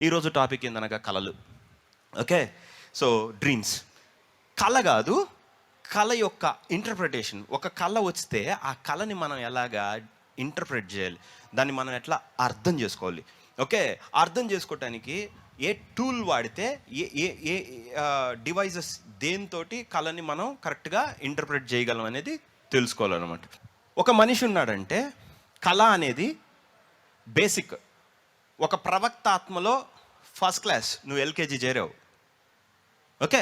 ఈరోజు టాపిక్ ఏందనగా కళలు. Okay, so dreams. కళ కాదు, కళ యొక్క ఇంటర్ప్రిటేషన్. ఒక కళ వస్తే ఆ కళని మనం ఎలాగా ఇంటర్ప్రిట్ చేయాలి, దాన్ని మనం ఎట్లా అర్థం చేసుకోవాలి. ఓకే, అర్థం చేసుకోవటానికి ఏ టూల్ వాడితే, ఏ ఏ ఏ డివైజెస్ దేనితోటి కళని మనం కరెక్ట్గా ఇంటర్ప్రిట్ చేయగలం అనేది తెలుసుకోవాలన్నమాట. ఒక మనిషి ఉన్నాడంటే కళ అనేది బేసిక్. ఒక ప్రవక్త ఆత్మలో ఫస్ట్ క్లాస్, నువ్వు ఎల్కేజీ చేరావు. ఓకే,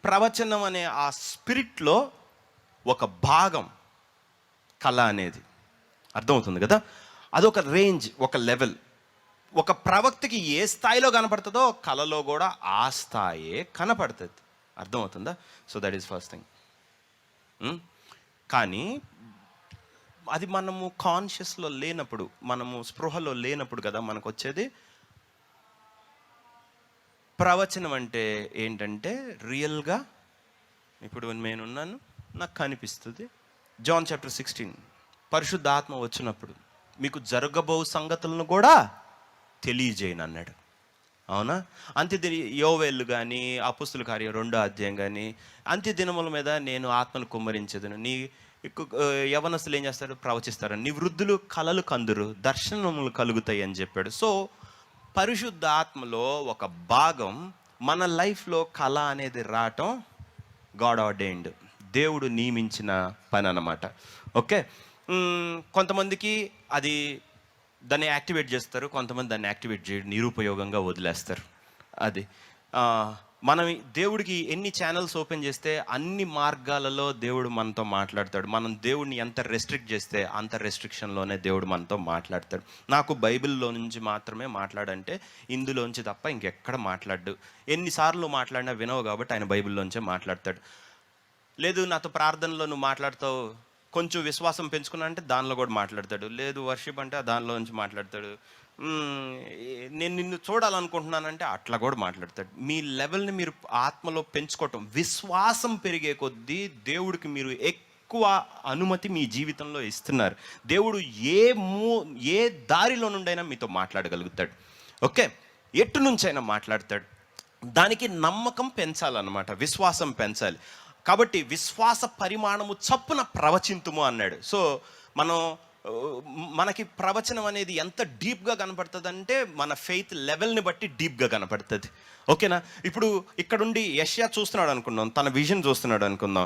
ప్రవచనం అనే ఆ స్పిరిట్లో ఒక భాగం కళ అనేది. అర్థమవుతుంది కదా? అదొక రేంజ్, ఒక లెవెల్. ఒక ప్రవక్తకి ఏ స్థాయిలో కనపడుతుందో కళలో కూడా ఆ స్థాయే కనపడుతుంది. అర్థమవుతుందా? So that is first thing. కానీ అది మనము కాన్షియస్లో లేనప్పుడు, మనము స్పృహలో లేనప్పుడు కదా మనకు వచ్చేది. ప్రవచనం అంటే ఏంటంటే రియల్గా ఇప్పుడు నేనున్నాను, నాకు కనిపిస్తుంది. జాన్ చాప్టర్ 16, పరిశుద్ధ ఆత్మ వచ్చినప్పుడు మీకు జరగబో సంగతులను కూడా తెలియజేయను అన్నాడు. అవునా? అంత్యదిన యోవేలు కానీ అపొస్తలుల కార్యం 2వ అధ్యాయం కానీ, అంత్య దినముల మీద నేను ఆత్మను కుమ్మరించదును, నీ యవనస్తులు ఏం చేస్తారు? ప్రవచిస్తారు. నీ వృద్ధులు కలలు కందురు, దర్శనములు కలుగుతాయి అని చెప్పాడు. సో పరిశుద్ధ ఆత్మలో ఒక భాగం మన లైఫ్లో కళ అనేది రావటం గాడ్ ఆర్డైన్డ్, దేవుడు నియమించిన పని అన్నమాట. ఓకే, కొంతమందికి అది దాన్ని యాక్టివేట్ చేస్తారు, కొంతమంది దాన్ని యాక్టివేట్ చేయడం నిరుపయోగంగా వదిలేస్తారు. అది మనం దేవుడికి ఎన్ని ఛానల్స్ ఓపెన్ చేస్తే అన్ని మార్గాలలో దేవుడు మనతో మాట్లాడతాడు. మనం దేవుడిని ఎంత రెస్ట్రిక్ట్ చేస్తే అంత రెస్ట్రిక్షన్లోనే దేవుడు మనతో మాట్లాడతాడు. నాకు బైబిల్లో నుంచి మాత్రమే మాట్లాడంటే ఇందులోంచి తప్ప ఇంకెక్కడ మాట్లాడు. ఎన్నిసార్లు మాట్లాడినా వినవు కాబట్టి ఆయన బైబిల్లోంచే మాట్లాడతాడు. లేదు నాతో ప్రార్థనలో నువ్వు మాట్లాడతావు, కొంచెం విశ్వాసం పెంచుకున్నా అంటే దానిలో కూడా మాట్లాడతాడు. లేదు వర్షిప్ అంటే దానిలో నుంచి మాట్లాడతాడు. నేను నిన్ను చూడాలనుకుంటున్నానంటే అట్లా కూడా మాట్లాడతాడు. మీ లెవెల్ని మీరు ఆత్మలో పెంచుకోవటం, విశ్వాసం పెరిగే కొద్దీ దేవుడికి మీరు ఎక్కువ అనుమతి మీ జీవితంలో ఇస్తున్నారు. దేవుడు ఏ దారిలో నుండైనా మీతో మాట్లాడగలుగుతాడు. ఓకే, ఎటు నుంచైనా మాట్లాడతాడు. దానికి నమ్మకం పెంచాలన్నమాట, విశ్వాసం పెంచాలి. కాబట్టి విశ్వాస పరిమాణము చప్పున ప్రవచింతుము అన్నాడు. సో మనకి ప్రవచనం అనేది ఎంత డీప్గా కనపడుతుంది అంటే మన ఫెయిత్ లెవెల్ని బట్టి డీప్గా కనపడుతుంది. ఓకేనా? ఇప్పుడు ఇక్కడుండి యెషయా చూస్తున్నాడు అనుకుందాం, తన విజన్ చూస్తున్నాడు అనుకుందాం.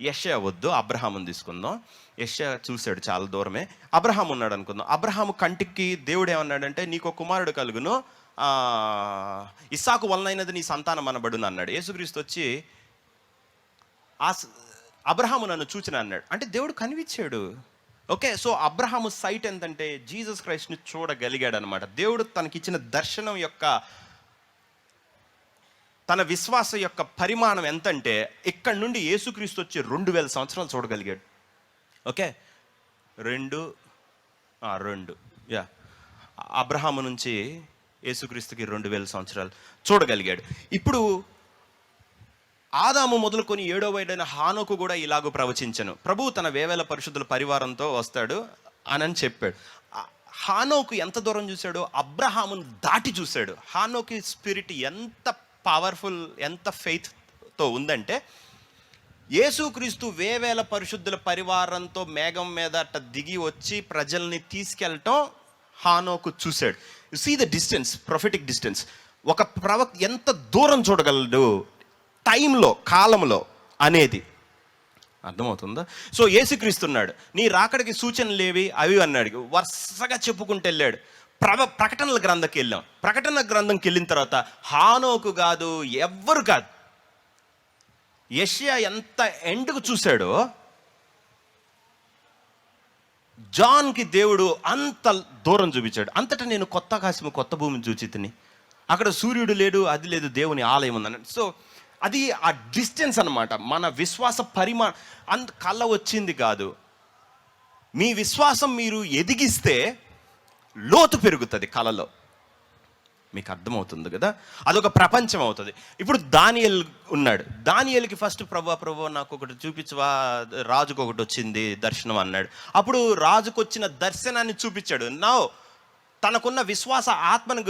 యెషయా వద్దు, అబ్రహాముని తీసుకుందాం. యెషయా చూశాడు చాలా దూరమే. అబ్రహాం ఉన్నాడు అనుకుందాం. అబ్రహాము కంటికి దేవుడు ఏమన్నాడంటే నీకు ఒక కుమారుడు కలుగును, ఇస్సాకు వలనైనది నీ సంతానం అనబడును అన్నాడు. యేసుక్రీస్తు వచ్చి అబ్రహాము నన్ను చూచిన అన్నాడు. అంటే దేవుడు కనిపించాడు. ఓకే, సో అబ్రహాము సైట్ ఎంతంటే జీసస్ క్రైస్ట్ని చూడగలిగాడు అనమాట. దేవుడు తనకిచ్చిన దర్శనం యొక్క, తన విశ్వాస యొక్క పరిమాణం ఎంతంటే ఇక్కడ నుండి యేసుక్రీస్తు వచ్చి 2000 సంవత్సరాలు చూడగలిగాడు. ఓకే, 2 అబ్రహాము నుంచి యేసుక్రీస్తుకి 2000 సంవత్సరాలు చూడగలిగాడు. ఇప్పుడు ఆదాము మొదలుకొని 7వ ఏడైన హానోకు కూడా ఇలాగూ ప్రవచించను, ప్రభువు తన వేవేల పరిశుద్ధుల పరివారంతో వస్తాడు అని చెప్పాడు. హానోకు ఎంత దూరం చూశాడు? అబ్రహామును దాటి చూశాడు. హానోకి స్పిరిట్ ఎంత పవర్ఫుల్, ఎంత ఫెయిత్తో ఉందంటే యేసుక్రీస్తు వేవేల పరిశుద్ధుల పరివారంతో మేఘం మీద అట్ట దిగి వచ్చి ప్రజల్ని తీసుకెళ్ళటం హానోకు చూశాడు. You see the distance, prophetic distance. ఒక ప్రవక్త ఎంత దూరం చూడగలడు టైంలో, కాలంలో అనేది అర్థమవుతుందా? సో యేసుక్రీస్తున్నాడు, నీ రాకడికి సూచనలు ఏవి అవి అన్నాడు. వరుసగా చెప్పుకుంటూ వెళ్ళాడు. ప్రకటనల గ్రంథంకి వెళ్ళాం. ప్రకటన గ్రంథంకి వెళ్ళిన తర్వాత హానోకు కాదు, ఎవ్వరు కాదు, యెషయా ఎంత ఎండ్కు చూశాడో జాన్కి దేవుడు అంత దూరం చూపించాడు. అంతటా నేను కొత్త ఆకాశము కొత్త భూమిని చూచితిని, అక్కడ సూర్యుడు లేడు, అది లేదు, దేవుని ఆలయం ఉందన్నాడు. సో అది ఆ డిస్టెన్స్ అన్నమాట. మన విశ్వాస పరిమాణం అంత కళ్ళ వచ్చింది కాదు. మీ విశ్వాసం మీరు ఎదిగిస్తే లోతు పెరుగుతుంది కళలో. మీకు అర్థమవుతుంది కదా, అదొక ప్రపంచం అవుతుంది. ఇప్పుడు దానియేల్ ఉన్నాడు. దానియేలుకి ఫస్ట్ ప్రభు నాకు ఒకటి చూపించవా, రాజుకు ఒకటి వచ్చింది దర్శనం అన్నాడు. అప్పుడు రాజుకు వచ్చిన దర్శనాన్ని చూపించాడు. నా తనకున్న విశ్వాస ఆత్మను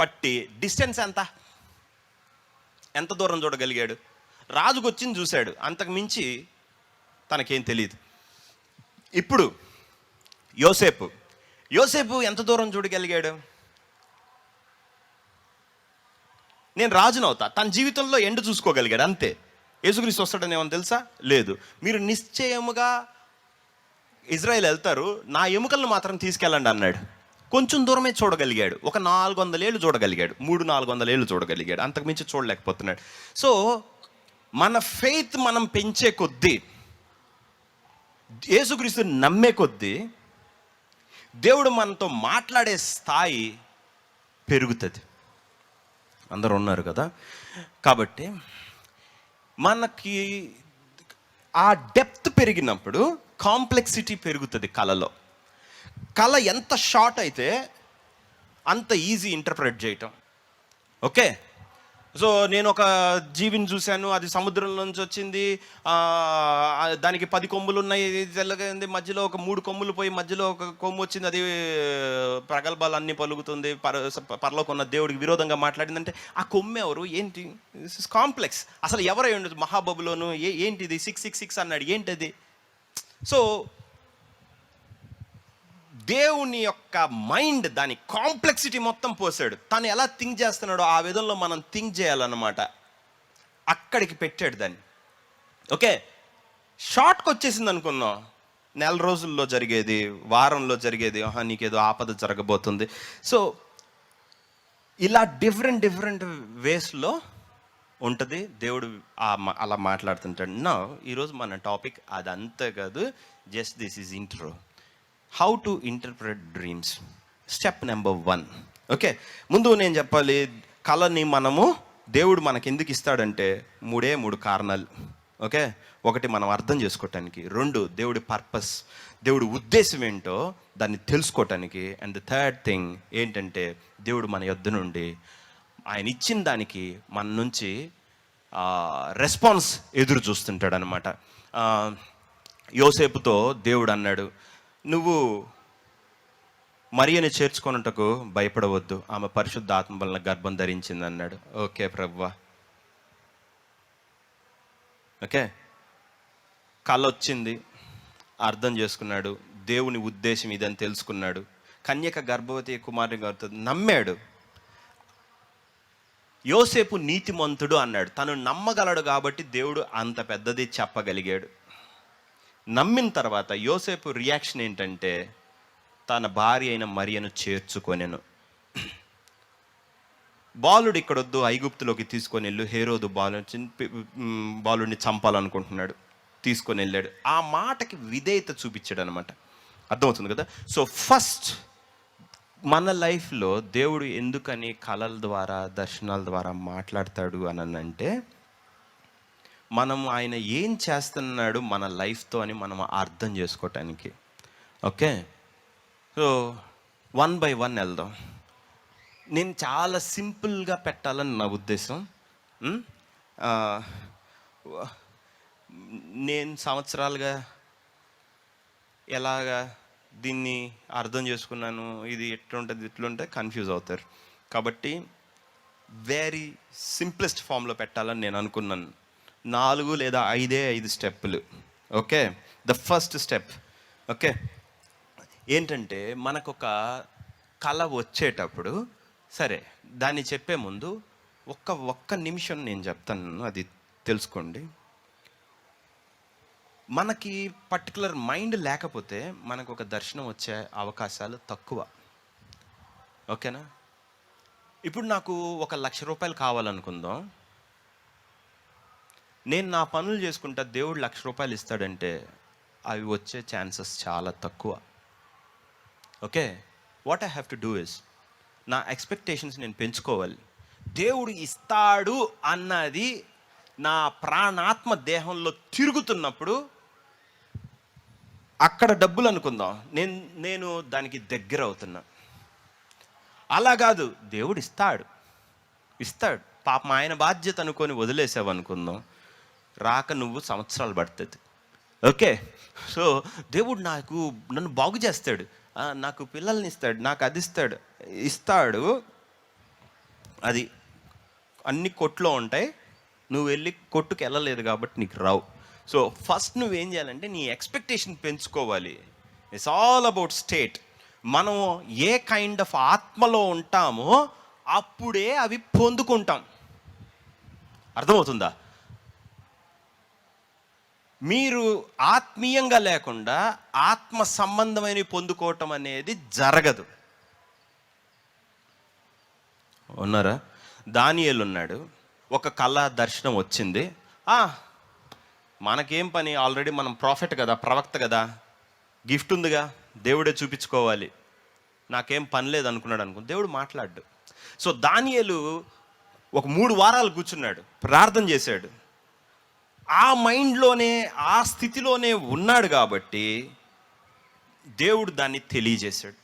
పట్టి డిస్టెన్స్ ఎంత దూరం చూడగలిగాడు? రాజుకు వచ్చింది చూశాడు, అంతకు మించి తనకేం తెలియదు. ఇప్పుడు యోసేపు ఎంత దూరం చూడగలిగాడు? నేను రాజునవుతా, తన జీవితంలో ఎండు చూసుకోగలిగాడు అంతే. యేసుక్రీస్తు వస్తాడని ఏమని తెలుసా? లేదు. మీరు నిశ్చయముగా ఇజ్రాయెల్ వెళ్తారు, నా ఎముకలను మాత్రం తీసుకెళ్ళండి అన్నాడు. కొంచెం దూరమే చూడగలిగాడు. ఒక 400 ఏళ్ళు చూడగలిగాడు, 300-400 ఏళ్ళు చూడగలిగాడు, అంతకుమించి చూడలేకపోతున్నాడు. సో మన ఫెయిత్ మనం పెంచే కొద్దీ, యేసుక్రీస్తు నమ్మే కొద్దీ దేవుడు మనతో మాట్లాడే స్థాయి పెరుగుతుంది. అందరూ ఉన్నారు కదా. కాబట్టి మనకి ఆ డెప్త్ పెరిగినప్పుడు కాంప్లెక్సిటీ పెరుగుతుంది కళలో. కళ ఎంత షార్ట్ అయితే అంత ఈజీ ఇంటర్ప్రెట్ చేయటం. ఓకే, సో నేను ఒక జీవిని చూశాను, అది సముద్రం నుంచి వచ్చింది, దానికి 10 కొమ్ములు ఉన్నాయి, తెల్లగా ఉంది, మధ్యలో ఒక 3 కొమ్ములు పోయి మధ్యలో ఒక కొమ్ము వచ్చింది, అది ప్రగల్భాలు అన్నీ పలుకుతుంది, పరలోకున్న దేవుడికి విరోధంగా మాట్లాడిందంటే ఆ కొమ్ము ఎవరు, ఏంటి? This is complex. అసలు ఎవరై ఉండదు? మహాబబులోను ఏంటిది 666 అన్నాడు, ఏంటది? సో దేవుని యొక్క మైండ్ దాని కాంప్లెక్సిటీ మొత్తం పోసాడు. తను ఎలా థింక్ చేస్తున్నాడో ఆ విధంలో మనం థింక్ చేయాలన్నమాట. అక్కడికి పెట్టాడు దాన్ని. ఓకే, షార్ట్కి వచ్చేసింది అనుకున్నాం, నెల రోజుల్లో జరిగేది, వారంలో జరిగేది, నీకేదో ఆపద జరగబోతుంది. సో ఇలా డిఫరెంట్ వేస్లో ఉంటుంది. దేవుడు అలా మాట్లాడుతుంటాడు. నా ఈరోజు మన టాపిక్ అదంతా కాదు, just this is intro. How to interpret dreams, step number 1. Okay, ముందు నేను చెప్పాలి, కళని దేవుడు మనకి ఎందుకు ఇస్తాడంటే 3 కారణాలు. ఓకే, 1 మనం అర్థం చేసుకోవటానికి, 2 దేవుడి పర్పస్, దేవుడి ఉద్దేశం ఏంటో దాన్ని తెలుసుకోవటానికి, అండ్ ద థర్డ్ థింగ్ ఏంటంటే దేవుడు మన యొద్ద నుండి ఆయన ఇచ్చిన దానికి మన నుంచి రెస్పాన్స్ ఎదురు చూస్తుంటాడు అనమాట. యోసేపుతో దేవుడు అన్నాడు, నువ్వు మరియని చేర్చుకొనుటకు భయపడవద్దు, ఆమె పరిశుద్ధ ఆత్మ వలన గర్భం ధరించింది అన్నాడు. ఓకే ప్రభువా. ఓకే, కళ వచ్చింది, అర్థం చేసుకున్నాడు, దేవుని ఉద్దేశం ఇదని తెలుసుకున్నాడు. కన్యక గర్భవతి కుమారుని అవుతుంది, నమ్మాడు. యోసేపు నీతిమంతుడు అన్నాడు. తను నమ్మగలడు కాబట్టి దేవుడు అంత పెద్దది చెప్పగలిగాడు. నమ్మిన తర్వాత యోసేపు రియాక్షన్ ఏంటంటే తన భార్య అయిన మరియను చేర్చుకొనెను. బాలుడు ఇక్కడొద్దు, ఐగుప్తులోకి తీసుకొని వెళ్ళు, హేరోదు బాలుడిని చంపాలనుకుంటున్నాడు, తీసుకొని వెళ్ళాడు. ఆ మాటకి విధేయత చూపించాడు అనమాట. అర్థమవుతుంది కదా. సో ఫస్ట్ మన లైఫ్లో దేవుడు ఎందుకని కళల ద్వారా, దర్శనాల ద్వారా మాట్లాడతాడు అని అంటే, మనం ఆయన ఏం చేస్తున్నాడు మన లైఫ్తో అని మనం అర్థం చేసుకోవటానికి. ఓకే, సో 1 by 1 వెళ్దాం. నేను చాలా సింపుల్గా పెట్టాలని నా ఉద్దేశం. నేను సంవత్సరాలుగా ఎలాగా దీన్ని అర్థం చేసుకున్నాను, ఇది ఇట్లుంటే కన్ఫ్యూజ్ అవుతారు. కాబట్టి వెరీ సింప్లెస్ట్ ఫామ్లో పెట్టాలని నేను అనుకున్నాను. 4 లేదా 5 స్టెప్పులు. Okay, the first step. Okay, ఏంటంటే మనకొక కళ వచ్చేటప్పుడు, సరే దాన్ని చెప్పే ముందు ఒక్క నిమిషం నేను చెప్తాను, అది తెలుసుకోండి. మనకి పర్టికులర్ మైండ్ లేకపోతే మనకు ఒక దర్శనం వచ్చే అవకాశాలు తక్కువ. ఓకేనా? ఇప్పుడు నాకు 1,00,000 రూపాయలు కావాలనుకుందాం. నేను నా పనులు చేసుకుంటా, దేవుడు 1,00,000 రూపాయలు ఇస్తాడంటే అవి వచ్చే ఛాన్సెస్ చాలా తక్కువ. Okay, what I have to do is, నా ఎక్స్పెక్టేషన్స్ నేను పెంచుకోవాలి. దేవుడు ఇస్తాడు అన్నది నా ప్రాణాత్మ దేహంలో తిరుగుతున్నప్పుడు, అక్కడ డబ్బులు అనుకుందాం, నేను దానికి దగ్గర అవుతున్నా. అలా కాదు, దేవుడు ఇస్తాడు. పాపం ఆయన బాధ్యత అనుకొని వదిలేసావు అనుకుందాం, రాక నువ్వు సంవత్సరాలు పడుతుంది. ఓకే, సో దేవుడు నన్ను బాగు చేస్తాడు, నాకు పిల్లల్ని ఇస్తాడు, నాకు అది ఇస్తాడు. అది అన్ని కొట్లో ఉంటాయి, నువ్వు వెళ్ళి కొట్టుకు వెళ్ళలేదు కాబట్టి నీకు రావు. సో ఫస్ట్ నువ్వేం చేయాలంటే నీ ఎక్స్పెక్టేషన్ పెంచుకోవాలి. It's all about state. మనం ఏ కైండ్ ఆఫ్ ఆత్మలో ఉంటామో అప్పుడే అవి పొందుకుంటాం. అర్థమవుతుందా? మీరు ఆత్మీయంగా లేకుండా ఆత్మ సంబంధమైన పొందుకోవటం అనేది జరగదు. ఉన్నారా? దానియేలు ఉన్నాడు, ఒక కళ దర్శనం వచ్చింది. మనకేం పని, ఆల్రెడీ మనం ప్రాఫెట్ కదా, ప్రవక్త కదా, గిఫ్ట్ ఉందిగా, దేవుడే చూపించుకోవాలి, నాకేం పని లేదు అనుకున్నాడు. దేవుడు మాట్లాడు. సో దానియేలు ఒక 3 వారాలు కూర్చున్నాడు, ప్రార్థన చేశాడు. ఆ మైండ్లోనే, ఆ స్థితిలోనే ఉన్నాడు కాబట్టి దేవుడు దాన్ని తెలియజేశాడు.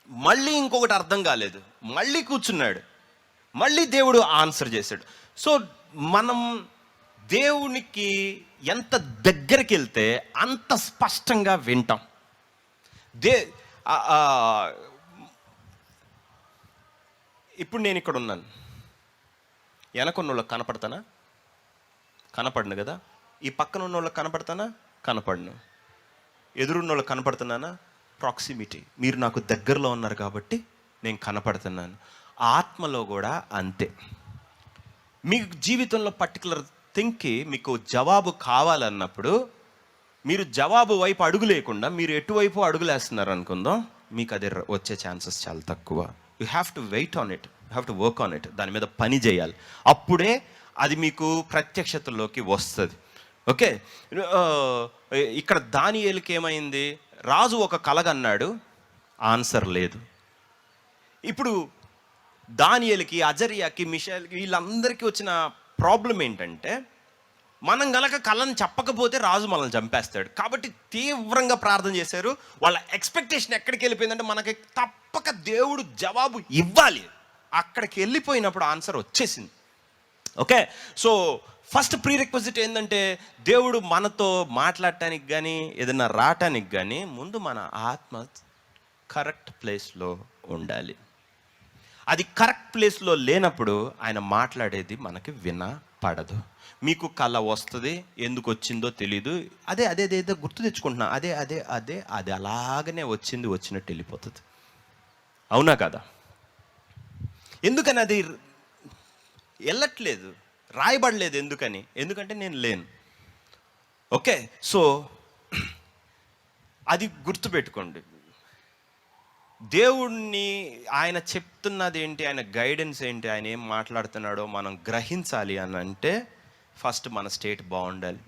మళ్ళీ ఇంకొకటి అర్థం కాలేదు, మళ్ళీ కూర్చున్నాడు, మళ్ళీ దేవుడు ఆన్సర్ చేశాడు. సో మనం దేవునికి ఎంత దగ్గరికి వెళ్తే అంత స్పష్టంగా వింటాం. ఇప్పుడు నేను ఇక్కడ ఉన్నాను, వెనకున్న వాళ్ళకి కనపడను కదా, ఈ పక్కన ఉన్న వాళ్ళకి కనపడను, ఎదురున్న వాళ్ళకి కనపడుతున్నానా? ప్రాక్సిమిటీ. మీరు నాకు దగ్గరలో ఉన్నారు కాబట్టి నేను కనపడుతున్నాను. ఆత్మలో కూడా అంతే. మీకు జీవితంలో పర్టికులర్ థింగ్కి మీకు జవాబు కావాలన్నప్పుడు మీరు జవాబు వైపు అడుగు లేకుండా మీరు ఎటువైపు అడుగులేస్తున్నారు అనుకుందాం, మీకు అది వచ్చే ఛాన్సెస్ చాలా తక్కువ. You have to wait on it, you have to work on it. దాని మీద పని చేయాలి, అప్పుడే అది మీకు ప్రత్యక్షతలోకి వస్తుంది. ఓకే, ఇక్కడ దానియేలుకి ఏమైంది? రాజు ఒక కలగన్నాడు, ఆన్సర్ లేదు. ఇప్పుడు దానియేలుకి, అజర్యాకి, మిషాయల్కి, వీళ్ళందరికీ వచ్చిన ప్రాబ్లం ఏంటంటే, మనం గనక కళను చెప్పకపోతే రాజు మనల్ని చంపేస్తాడు. కాబట్టి తీవ్రంగా ప్రార్థన చేశారు. వాళ్ళ ఎక్స్పెక్టేషన్ ఎక్కడికి వెళ్ళిపోయిందంటే, మనకి తప్పక దేవుడు జవాబు ఇవ్వాలి. అక్కడికి వెళ్ళిపోయినప్పుడు ఆన్సర్ వచ్చేసింది. Okay, so first pre requisite ఏంటంటే, దేవుడు మనతో మాట్లాడటానికి కానీ ఏదైనా రావటానికి కానీ ముందు మన ఆత్మ కరెక్ట్ ప్లేస్లో ఉండాలి. అది కరెక్ట్ ప్లేస్లో లేనప్పుడు ఆయన మాట్లాడేది మనకి వినపడదు. మీకు కళ వస్తుంది, ఎందుకు వచ్చిందో తెలీదు, అదే గుర్తు తెచ్చుకుంటున్నా, అది అలాగనే వచ్చినట్టు వెళ్ళిపోతుంది. అవునా కదా? ఎందుకని అది వెళ్ళట్లేదు, రాయబడలేదు? ఎందుకంటే నేను లేను. ఓకే, సో అది గుర్తుపెట్టుకోండి. దేవుణ్ణి ఆయన చెప్తున్నది ఏంటి, ఆయన గైడెన్స్ ఏంటి, ఆయన ఏం మాట్లాడుతున్నాడో మనం గ్రహించాలి అని అంటే ఫస్ట్ మన స్టేట్ బాగుండాలి.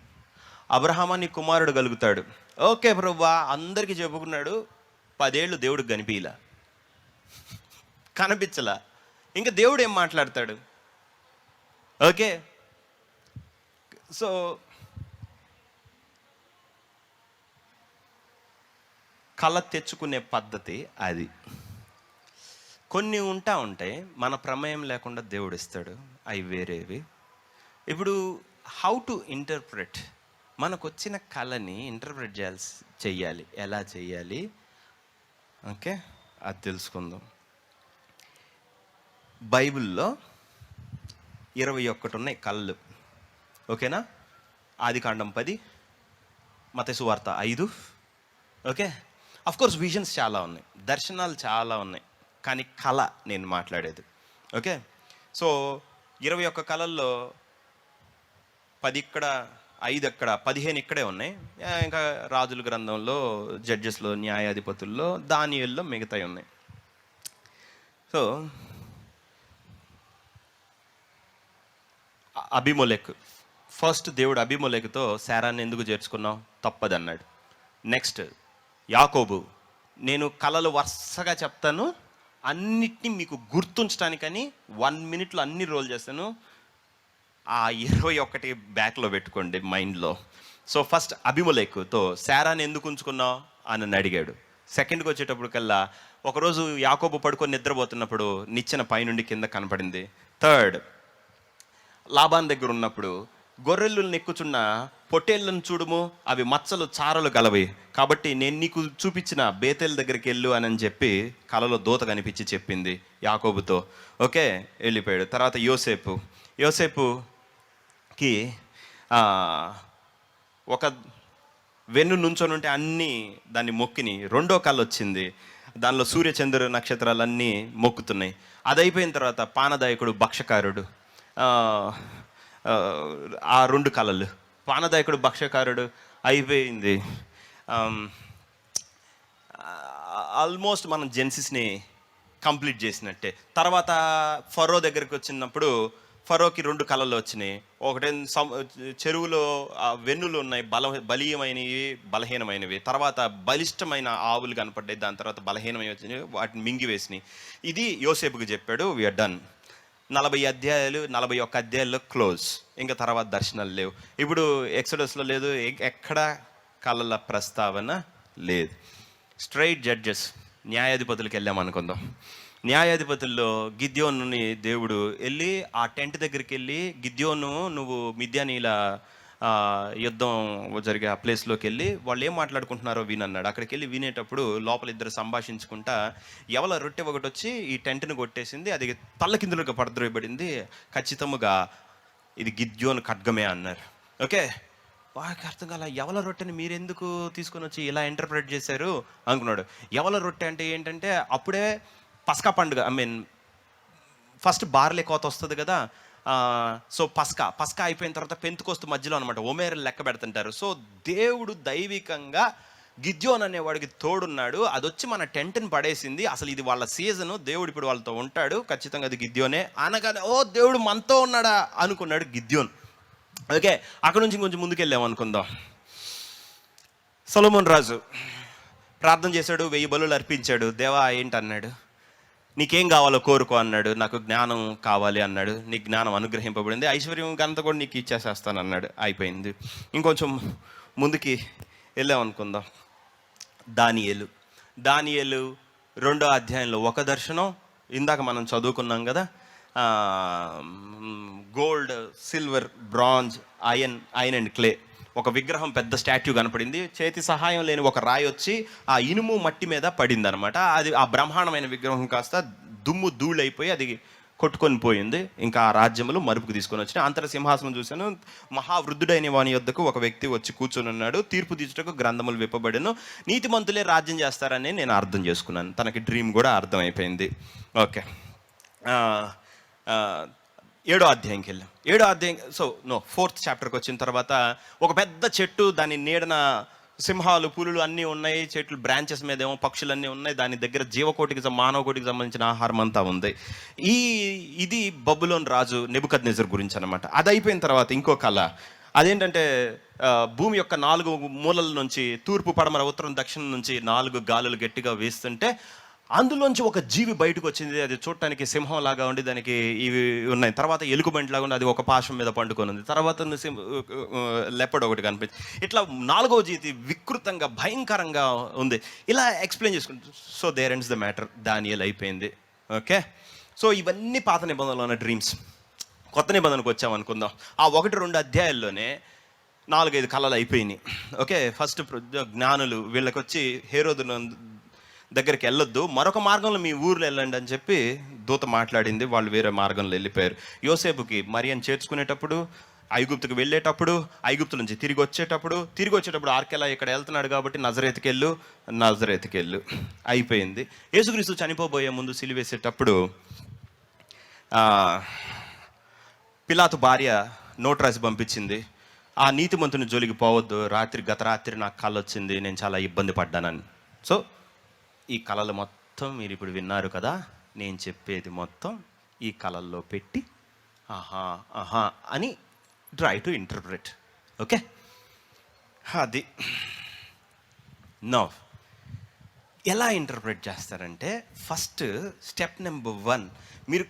అబ్రహాము నీ కుమారుడు కలుగుతాడు, ఓకే ప్రభువా అందరికీ చెప్పుకున్నాడు, 10 ఏళ్ళు దేవుడికి కనిపించలా. ఇంకా దేవుడు ఏం మాట్లాడతాడు? ఓకే, సో కళ తెచ్చుకునే పద్ధతి అది. కొన్ని ఉంటాయి మన ప్రమేయం లేకుండా దేవుడు ఇస్తాడు, అవి వేరేవి. ఇప్పుడు హౌ టు ఇంటర్ప్రెట్, మనకు వచ్చిన కళని ఇంటర్ప్రెట్ చెయ్యాలి, ఎలా చెయ్యాలి? ఓకే, అది తెలుసుకుందాం. బైబిల్లో 21 ఉన్నాయి కళలు. ఓకేనా? ఆదికాండం 10, మత్తయి సువార్త 5. ఓకే, అఫ్కోర్స్ విజన్స్ చాలా ఉన్నాయి, దర్శనాలు చాలా ఉన్నాయి, కానీ కళ నేను మాట్లాడేది. ఓకే, సో 21 కళల్లో 10 ఇక్కడ, 5 అక్కడ, 15 ఇక్కడే ఉన్నాయి. ఇంకా రాజుల గ్రంథంలో, జడ్జెస్లో, న్యాయాధిపతుల్లో, దానియేలులో మిగతాయి ఉన్నాయి. సో అబీమెలెకు, ఫస్ట్ దేవుడు అబీమెలెకుతో శారాన్ని ఎందుకు చేర్చుకున్నావు, తప్పదన్నాడు. నెక్స్ట్ యాకోబు, నేను కళలు వరుసగా చెప్తాను, అన్నిటినీ మీకు గుర్తుంచడానికని 1 మినిట్లో అన్ని రోల్ చేస్తాను, ఆ 21 బ్యాక్లో పెట్టుకోండి మైండ్లో. సో ఫస్ట్ అబీమెలెకుతో శారాన్ని ఎందుకు ఉంచుకున్నావు అని అడిగాడు. సెకండ్కి వచ్చేటప్పటికల్లా ఒకరోజు యాకోబు పడుకొని నిద్రపోతున్నప్పుడు నిచ్చెన పైనుండి కింద కనపడింది. థర్డ్, లాబాన్ దగ్గర ఉన్నప్పుడు గొర్రెలు నెక్కుచున్న పొట్టేళ్ళను చూడుము, అవి మచ్చలు చారలు గలవి, కాబట్టి నేను నీకు చూపించిన బేతేల్ దగ్గరికి వెళ్ళు అని చెప్పి కలలో దూత కనిపించి చెప్పింది యాకోబుతో. ఓకే, వెళ్ళిపోయాడు. తర్వాత యోసేపుకి ఒక వెన్ను నుంచొని ఉంటే అన్నీ దాన్ని మొక్కిని. రెండో కళ వచ్చింది, దానిలో సూర్యచంద్ర నక్షత్రాలన్నీ మొక్కుతున్నాయి. అది అయిపోయిన తర్వాత పానదాయకుడు భక్షకారుడు, ఆ రెండు కళలు, పానదాయకుడు భక్షకారుడు అయిపోయింది. ఆల్మోస్ట్ మనం జెన్సిస్ని కంప్లీట్ చేసినట్టే. తర్వాత ఫరో దగ్గరికి వచ్చినప్పుడు ఫరోకి రెండు కళలు వచ్చినాయి. ఒకటే చెరువులో వెన్నులు ఉన్నాయి, బలీయమైనవి బలహీనమైనవి. తర్వాత బలిష్టమైన ఆవులు కనపడ్డాయి, దాని తర్వాత బలహీనమైన వచ్చినాయి, వాటిని మింగివేసినాయి. ఇది యోసేపుకి చెప్పాడు. We are done. 41 అధ్యాయాల్లో క్లోజ్. ఇంకా తర్వాత దర్శనాలు లేవు. ఇప్పుడు ఎక్సోడస్లో లేదు, ఎక్కడ కళల ప్రస్తావన లేదు. Straight judges, న్యాయాధిపతులకు వెళ్ళామనుకుందాం. న్యాయాధిపతుల్లో గిద్యోనుని దేవుడు వెళ్ళి ఆ టెంట్ దగ్గరికి వెళ్ళి, గిద్యోను నువ్వు మిద్యానీల యుద్ధం జరిగే ఆ ప్లేస్లోకి వెళ్ళి వాళ్ళు ఏం మాట్లాడుకుంటున్నారో వినన్నాడు. అక్కడికి వెళ్ళి వినేటప్పుడు లోపల ఇద్దరు సంభాషించుకుంటా ఎవల రొట్టె ఒకటి వచ్చి ఈ టెంట్ని కొట్టేసింది, అది తల్లకిందులుగా పడద్రోయబడింది, ఖచ్చితంగా ఇది గిద్యోను ఖడ్గమే అన్నారు. ఓకే, బాగా అర్థం కాల. ఎవల రొట్టెని మీరెందుకు తీసుకొని వచ్చి ఇలా ఇంటర్ప్రిట్ చేశారు అనుకున్నాడు. ఎవల రొట్టె అంటే ఏంటంటే అప్పుడే పస్కా పండుగ, ఫస్ట్ బార్లే కోత వస్తుంది కదా. సో పస్కా అయిపోయిన తర్వాత పెంతుకొస్తు మధ్యలో అనమాట ఓమేరు లెక్క పెడుతుంటారు. సో దేవుడు దైవికంగా గిద్యోన్ అనేవాడికి తోడున్నాడు, అది వచ్చి మన టెంట్ని పడేసింది, అసలు ఇది వాళ్ళ సీజను, దేవుడు ఇప్పుడు వాళ్ళతో ఉంటాడు, ఖచ్చితంగా అది గిద్యోనే అనగానే ఓ దేవుడు మనతో ఉన్నాడా అనుకున్నాడు గిద్యోన్. ఓకే, అక్కడ నుంచి కొంచెం ముందుకెళ్ళాం అనుకుందాం. సొలొమోన్ రాజు ప్రార్థన చేశాడు, 1000 బలులు అర్పించాడు. దేవా ఏంటన్నాడు, నీకేం కావాలో కోరుకో అన్నాడు. నాకు జ్ఞానం కావాలి అన్నాడు. నీకు జ్ఞానం అనుగ్రహింపబడింది, ఐశ్వర్యం గంత కూడా నీకు ఇచ్చేసేస్తాను అన్నాడు. అయిపోయింది. ఇంకొంచెం ముందుకి వెళ్ళామనుకుందాం. దానియేలు 2వ అధ్యాయంలో ఒక దర్శనం, ఇందాక మనం చదువుకున్నాం కదా, gold, silver, bronze, iron and clay, ఒక విగ్రహం, పెద్ద స్టాట్యూ కనపడింది. చేతి సహాయం లేని ఒక రాయి వచ్చి ఆ ఇనుము మట్టి మీద పడింది అనమాట. అది ఆ బ్రహ్మాండమైన విగ్రహం కాస్త దుమ్ము ధూళైపోయి అది కొట్టుకొని పోయింది. ఇంకా ఆ రాజ్యములు మరుపుకు తీసుకొని వచ్చిన అంతర సింహాసనం చూశాను. మహావృద్ధుడైన వాని యొద్దకు ఒక వ్యక్తి వచ్చి కూర్చొని ఉన్నాడు. తీర్పు తీర్చుటకు గ్రంథములు విప్పబడెను, నీతిమంతులే రాజ్యం చేస్తారని నేను అర్థం చేసుకున్నాను. తనకి డ్రీమ్ కూడా అర్థమైపోయింది. ఓకే, 7వ అధ్యాయంకి వెళ్ళాం. 7వ అధ్యాయం, ఫోర్త్ చాప్టర్కి వచ్చిన తర్వాత ఒక పెద్ద చెట్టు, దాని నీడన సింహాలు, పులులు అన్నీ ఉన్నాయి, చెట్లు బ్రాంచెస్ మీద ఏమో పక్షులన్నీ ఉన్నాయి, దాని దగ్గర జీవకోటికి మానవకోటికి సంబంధించిన ఆహారం అంతా ఉంది. ఇది బబులోన్ రాజు నెబుకద్నెజర్ గురించి అనమాట. అది అయిపోయిన తర్వాత ఇంకో కళ, అదేంటంటే భూమి యొక్క 4 మూలల నుంచి, తూర్పు, పడమర, ఉత్తరం, దక్షిణం నుంచి 4 గాలులు గట్టిగా వేస్తుంటే అందులోంచి ఒక జీవి బయటకు వచ్చింది. అది చూడటానికి సింహం లాగా ఉండి దానికి ఇవి ఉన్నాయి. తర్వాత ఎలుగుబంటి లాగా ఉండి అది ఒక పాశం మీద పండుకొని ఉంది. తర్వాత లెపర్డ్ ఒకటి కనిపించింది. ఇట్లా 4వ జీవి వికృతంగా భయంకరంగా ఉంది. ఇలా ఎక్స్ప్లెయిన్ చేసుకుంటూ so there ends the matter. దానియేలు అయిపోయింది. ఓకే, సో ఇవన్నీ పాత నిబంధనలో ఉన్న డ్రీమ్స్. కొత్త నిబంధనకు వచ్చామనుకుందాం. ఆ 1-2 అధ్యాయాల్లోనే 4-5 కళలు అయిపోయినాయి. ఓకే, ఫస్ట్ జ్ఞానులు వీళ్ళకి వచ్చి హేరోదు దగ్గరికి వెళ్ళొద్దు, మరొక మార్గంలో మీ ఊర్లో వెళ్ళండి అని చెప్పి దూత మాట్లాడింది. వాళ్ళు వేరే మార్గంలో వెళ్ళిపోయారు. యోసేపుకి మరియని చేర్చుకునేటప్పుడు, ఐగుప్తుకు వెళ్ళేటప్పుడు, ఐగుప్తు నుంచి తిరిగి వచ్చేటప్పుడు ఆర్కెలా ఇక్కడ వెళ్తున్నాడు కాబట్టి నజరేతుకి వెళ్ళు అయిపోయింది. యేసుక్రీస్తు చనిపోబోయే ముందు సిలువేసేటప్పుడు పిలాతు భార్య నోట్ రాసి పంపించింది, ఆ నీతిమంతుని జోలికి పోవద్దు, గత రాత్రి నాకు కళ వచ్చింది, నేను చాలా ఇబ్బంది పడ్డానని. సో ఈ కళలు మొత్తం మీరు ఇప్పుడు విన్నారు కదా, నేను చెప్పేది మొత్తం ఈ కళల్లో పెట్టి ఆహా అని ట్రై టు ఇంటర్ప్రెట్. ఓకే, అది నో ఎలా ఇంటర్ప్రెట్ చేస్తారంటే, ఫస్ట్ స్టెప్ నెంబర్ 1, మీరు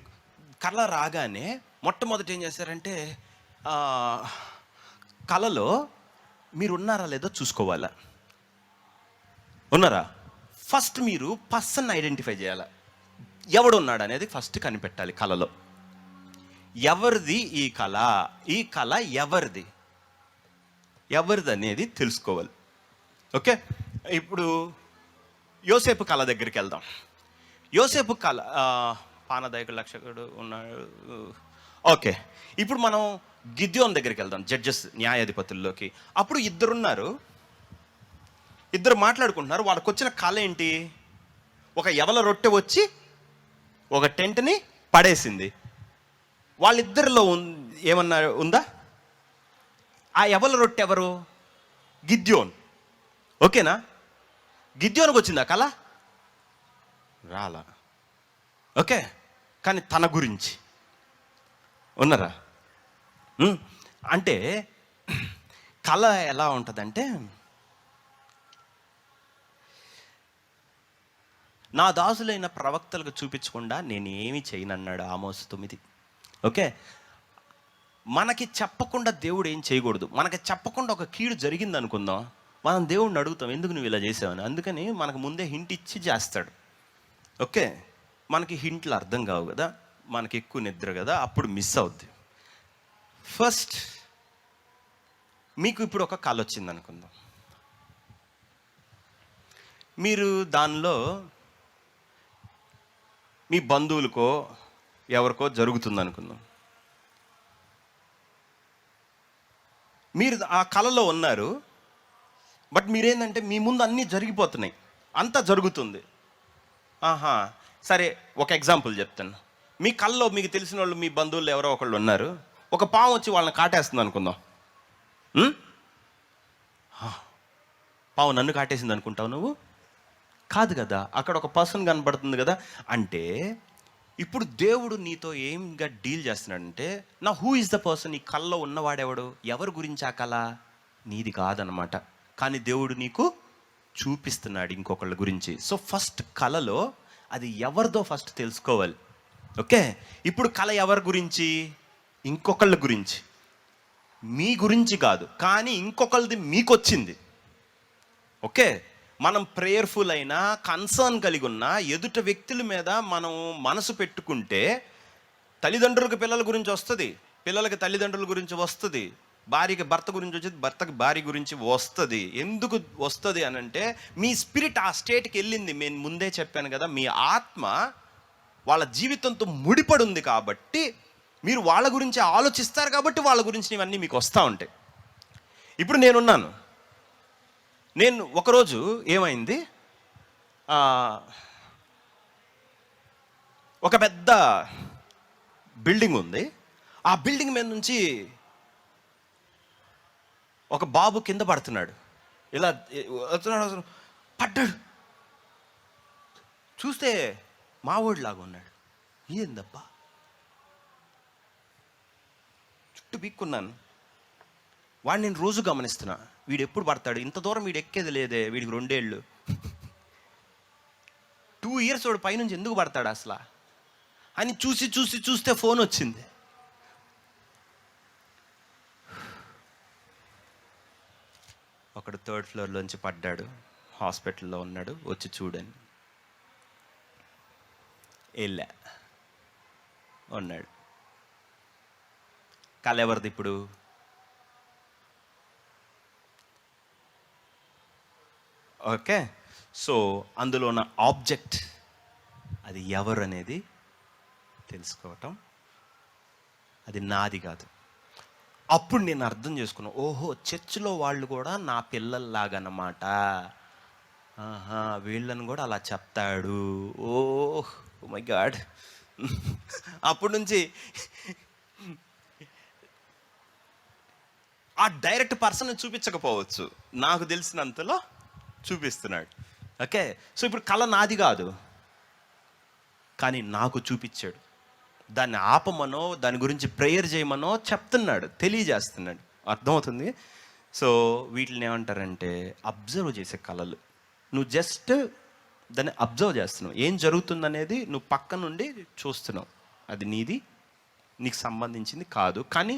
కళ రాగానే మొట్టమొదటి ఏం చేస్తారంటే కళలో మీరు ఉన్నారా లేదో చూసుకోవాలా. ఉన్నారా? ఫస్ట్ మీరు పర్సన్ ఐడెంటిఫై చేయాలి. ఎవడున్నాడు అనేది ఫస్ట్ కనిపెట్టాలి కళలో. ఎవరిది ఈ కళ, ఈ కళ ఎవరిది అనేది తెలుసుకోవాలి. ఓకే, ఇప్పుడు యోసేపు కళ దగ్గరికి వెళ్దాం. యోసేపు కళ, పానదాయకుడు రక్షకుడు ఉన్నాడు. ఓకే, ఇప్పుడు మనం గిద్యోన్ దగ్గరికి వెళ్దాం, జడ్జెస్ న్యాయాధిపతుల్లోకి. అప్పుడు ఇద్దరున్నారు, ఇద్దరు మాట్లాడుకుంటున్నారు. వాళ్ళకి వచ్చిన కళ ఏంటి? ఒక యవల రొట్టె వచ్చి ఒక టెంట్ని పడేసింది. వాళ్ళిద్దరిలో ఏమన్నా ఉందా? ఆ యవల రొట్టె ఎవరు? గిద్యోన్. ఓకేనా? గిద్యోన్కి వచ్చిందా కళ? రాలా. ఓకే, కానీ తన గురించి ఉన్నారా? అంటే కళ ఎలా ఉంటుందంటే, నా దాసులైన ప్రవక్తలకు చూపించకుండా నేను ఏమి చేయనన్నాడు ఆమోసు 9. ఓకే, మనకి చెప్పకుండా దేవుడు ఏం చేయకూడదు. మనకి చెప్పకుండా ఒక కీడు జరిగింది అనుకుందాం, మనం దేవుడిని అడుగుతాం ఎందుకు నువ్వు ఇలా చేసావని. అందుకని మనకు ముందే హింట్ ఇచ్చి చేస్తాడు. ఓకే, మనకి హింట్లు అర్థం కావు కదా, మనకి ఎక్కువ నిద్ర కదా, అప్పుడు మిస్ అవుద్ది. ఫస్ట్ మీకు ఇప్పుడు ఒక కళ వచ్చింది అనుకుందాం, మీరు దానిలో మీ బంధువులకో ఎవరికో జరుగుతుంది అనుకుందాం. మీరు ఆ కళలో ఉన్నారు, బట్ మీరేంటంటే మీ ముందు అన్నీ జరిగిపోతున్నాయి, అంతా జరుగుతుంది. సరే, ఒక ఎగ్జాంపుల్ చెప్తాను. మీ కళ్ళలో మీకు తెలిసిన వాళ్ళు, మీ బంధువులు ఎవరో ఒకళ్ళు ఉన్నారు, ఒక పాము వచ్చి వాళ్ళని కాటేస్తుంది అనుకుందాం. పాము నన్ను కాటేసింది అనుకుంటావు నువ్వు? కాదు కదా, అక్కడ ఒక పర్సన్ కనబడుతుంది కదా. అంటే ఇప్పుడు దేవుడు నీతో ఏంగా డీల్ చేస్తున్నాడంటే, నా హూ ఇస్ ద పర్సన్? ఈ కళ్ళలో ఉన్నవాడెవడు? ఎవరి గురించి ఆ కళ? నీది కాదనమాట, కానీ దేవుడు నీకు చూపిస్తున్నాడు ఇంకొకళ్ళ గురించి. సో ఫస్ట్ కళలో అది ఎవరిదో ఫస్ట్ తెలుసుకోవాలి. ఓకే, ఇప్పుడు కళ ఎవరి గురించి? ఇంకొకళ్ళ గురించి, మీ గురించి కాదు, కానీ ఇంకొకళ్ళది మీకు వచ్చింది. ఓకే, మనం ప్రేయర్ఫుల్ అయినా, కన్సర్న్ కలిగి ఉన్నా, ఎదుట వ్యక్తుల మీద మనం మనసు పెట్టుకుంటే తల్లిదండ్రులకు పిల్లల గురించి వస్తుంది, పిల్లలకి తల్లిదండ్రుల గురించి వస్తుంది, భార్యకి భర్త గురించి వచ్చేది, భర్తకి భార్య గురించి వస్తుంది. ఎందుకు వస్తుంది అని అంటే, మీ స్పిరిట్ ఆ స్టేట్కి వెళ్ళింది. నేను ముందే చెప్పాను కదా, మీ ఆత్మ వాళ్ళ జీవితంతో ముడిపడి ఉంది కాబట్టి మీరు వాళ్ళ గురించి ఆలోచిస్తారు, కాబట్టి వాళ్ళ గురించి ఇవన్నీ మీకు వస్తూ ఉంటాయి. ఇప్పుడు నేనున్నాను, నేను ఒకరోజు ఏమైంది, ఒక పెద్ద బిల్డింగ్ ఉంది, ఆ బిల్డింగ్ మీద నుంచి ఒక బాబు కింద పడుతున్నాడు, ఇలా వస్తున్నాడు, పడ్డాడు. చూస్తే మావోడిలాగా ఉన్నాడు. ఏందబ్బా, చుట్టూ పీక్కున్నాను. వాడిని నేను రోజు గమనిస్తున్నా, వీడు ఎప్పుడు పడతాడు, ఇంత దూరం వీడు ఎక్కేది లేదే, వీడికి 2 ఏళ్ళు, 2 years వాడు పైనుంచి ఎందుకు పడతాడు అసలు అని చూస్తే ఫోన్ వచ్చింది. ఒకడు 3rd floorలోంచి పడ్డాడు, హాస్పిటల్లో ఉన్నాడు, వచ్చి చూడని వెళ్ళా, ఉన్నాడు. కళ ఎవరిది ఇప్పుడు? ఓకే, సో అందులో ఉన్న ఆబ్జెక్ట్ అది ఎవరు అనేది తెలుసుకోవటం, అది నాది కాదు. అప్పుడు నేను అర్థం చేసుకున్నాను, ఓహో చర్చిలో వాళ్ళు కూడా నా పిల్లల్లాగనమాట, వీళ్ళని కూడా అలా చెప్తాడు. Oh my God. అప్పటి నుంచి ఆ డైరెక్ట్ పర్సన్ చూపించకపోవచ్చు, నాకు తెలిసినంతలో చూపిస్తున్నాడు. ఓకే, సో ఇప్పుడు కళ నాది కాదు, కానీ నాకు చూపించాడు. దాన్ని ఆపమనో, దాని గురించి ప్రేయర్ చేయమనో చెప్తున్నాడు, తెలియజేస్తున్నాడు. అర్థమవుతుంది? సో వీటిని ఏమంటారంటే అబ్జర్వ్ చేసే కళలు. నువ్వు జస్ట్ దాన్ని అబ్జర్వ్ చేస్తున్నావు, ఏం జరుగుతుందనేది నువ్వు పక్క నుండి చూస్తున్నావు. అది నీది, నీకు సంబంధించింది కాదు, కానీ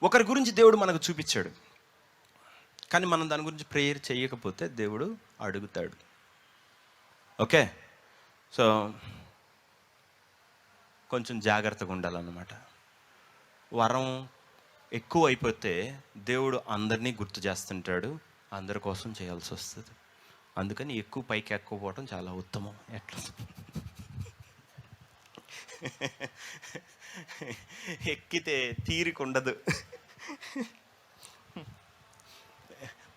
ఒకరి గురించి దేవుడు మనకు చూపించాడు. కానీ మనం దాని గురించి ప్రేయర్ చేయకపోతే దేవుడు అడుగుతాడు. ఓకే, సో కొంచెం జాగ్రత్తగా ఉండాలన్నమాట. వరం ఎక్కువ అయిపోతే దేవుడు అందరినీ గుర్తు చేస్తుంటాడు, అందరి కోసం చేయాల్సి వస్తుంది. అందుకని ఎక్కువ పైకి ఎక్కకపోవడం చాలా ఉత్తమం. ఎట్లా ఎక్కితే తీరిక ఉండదు.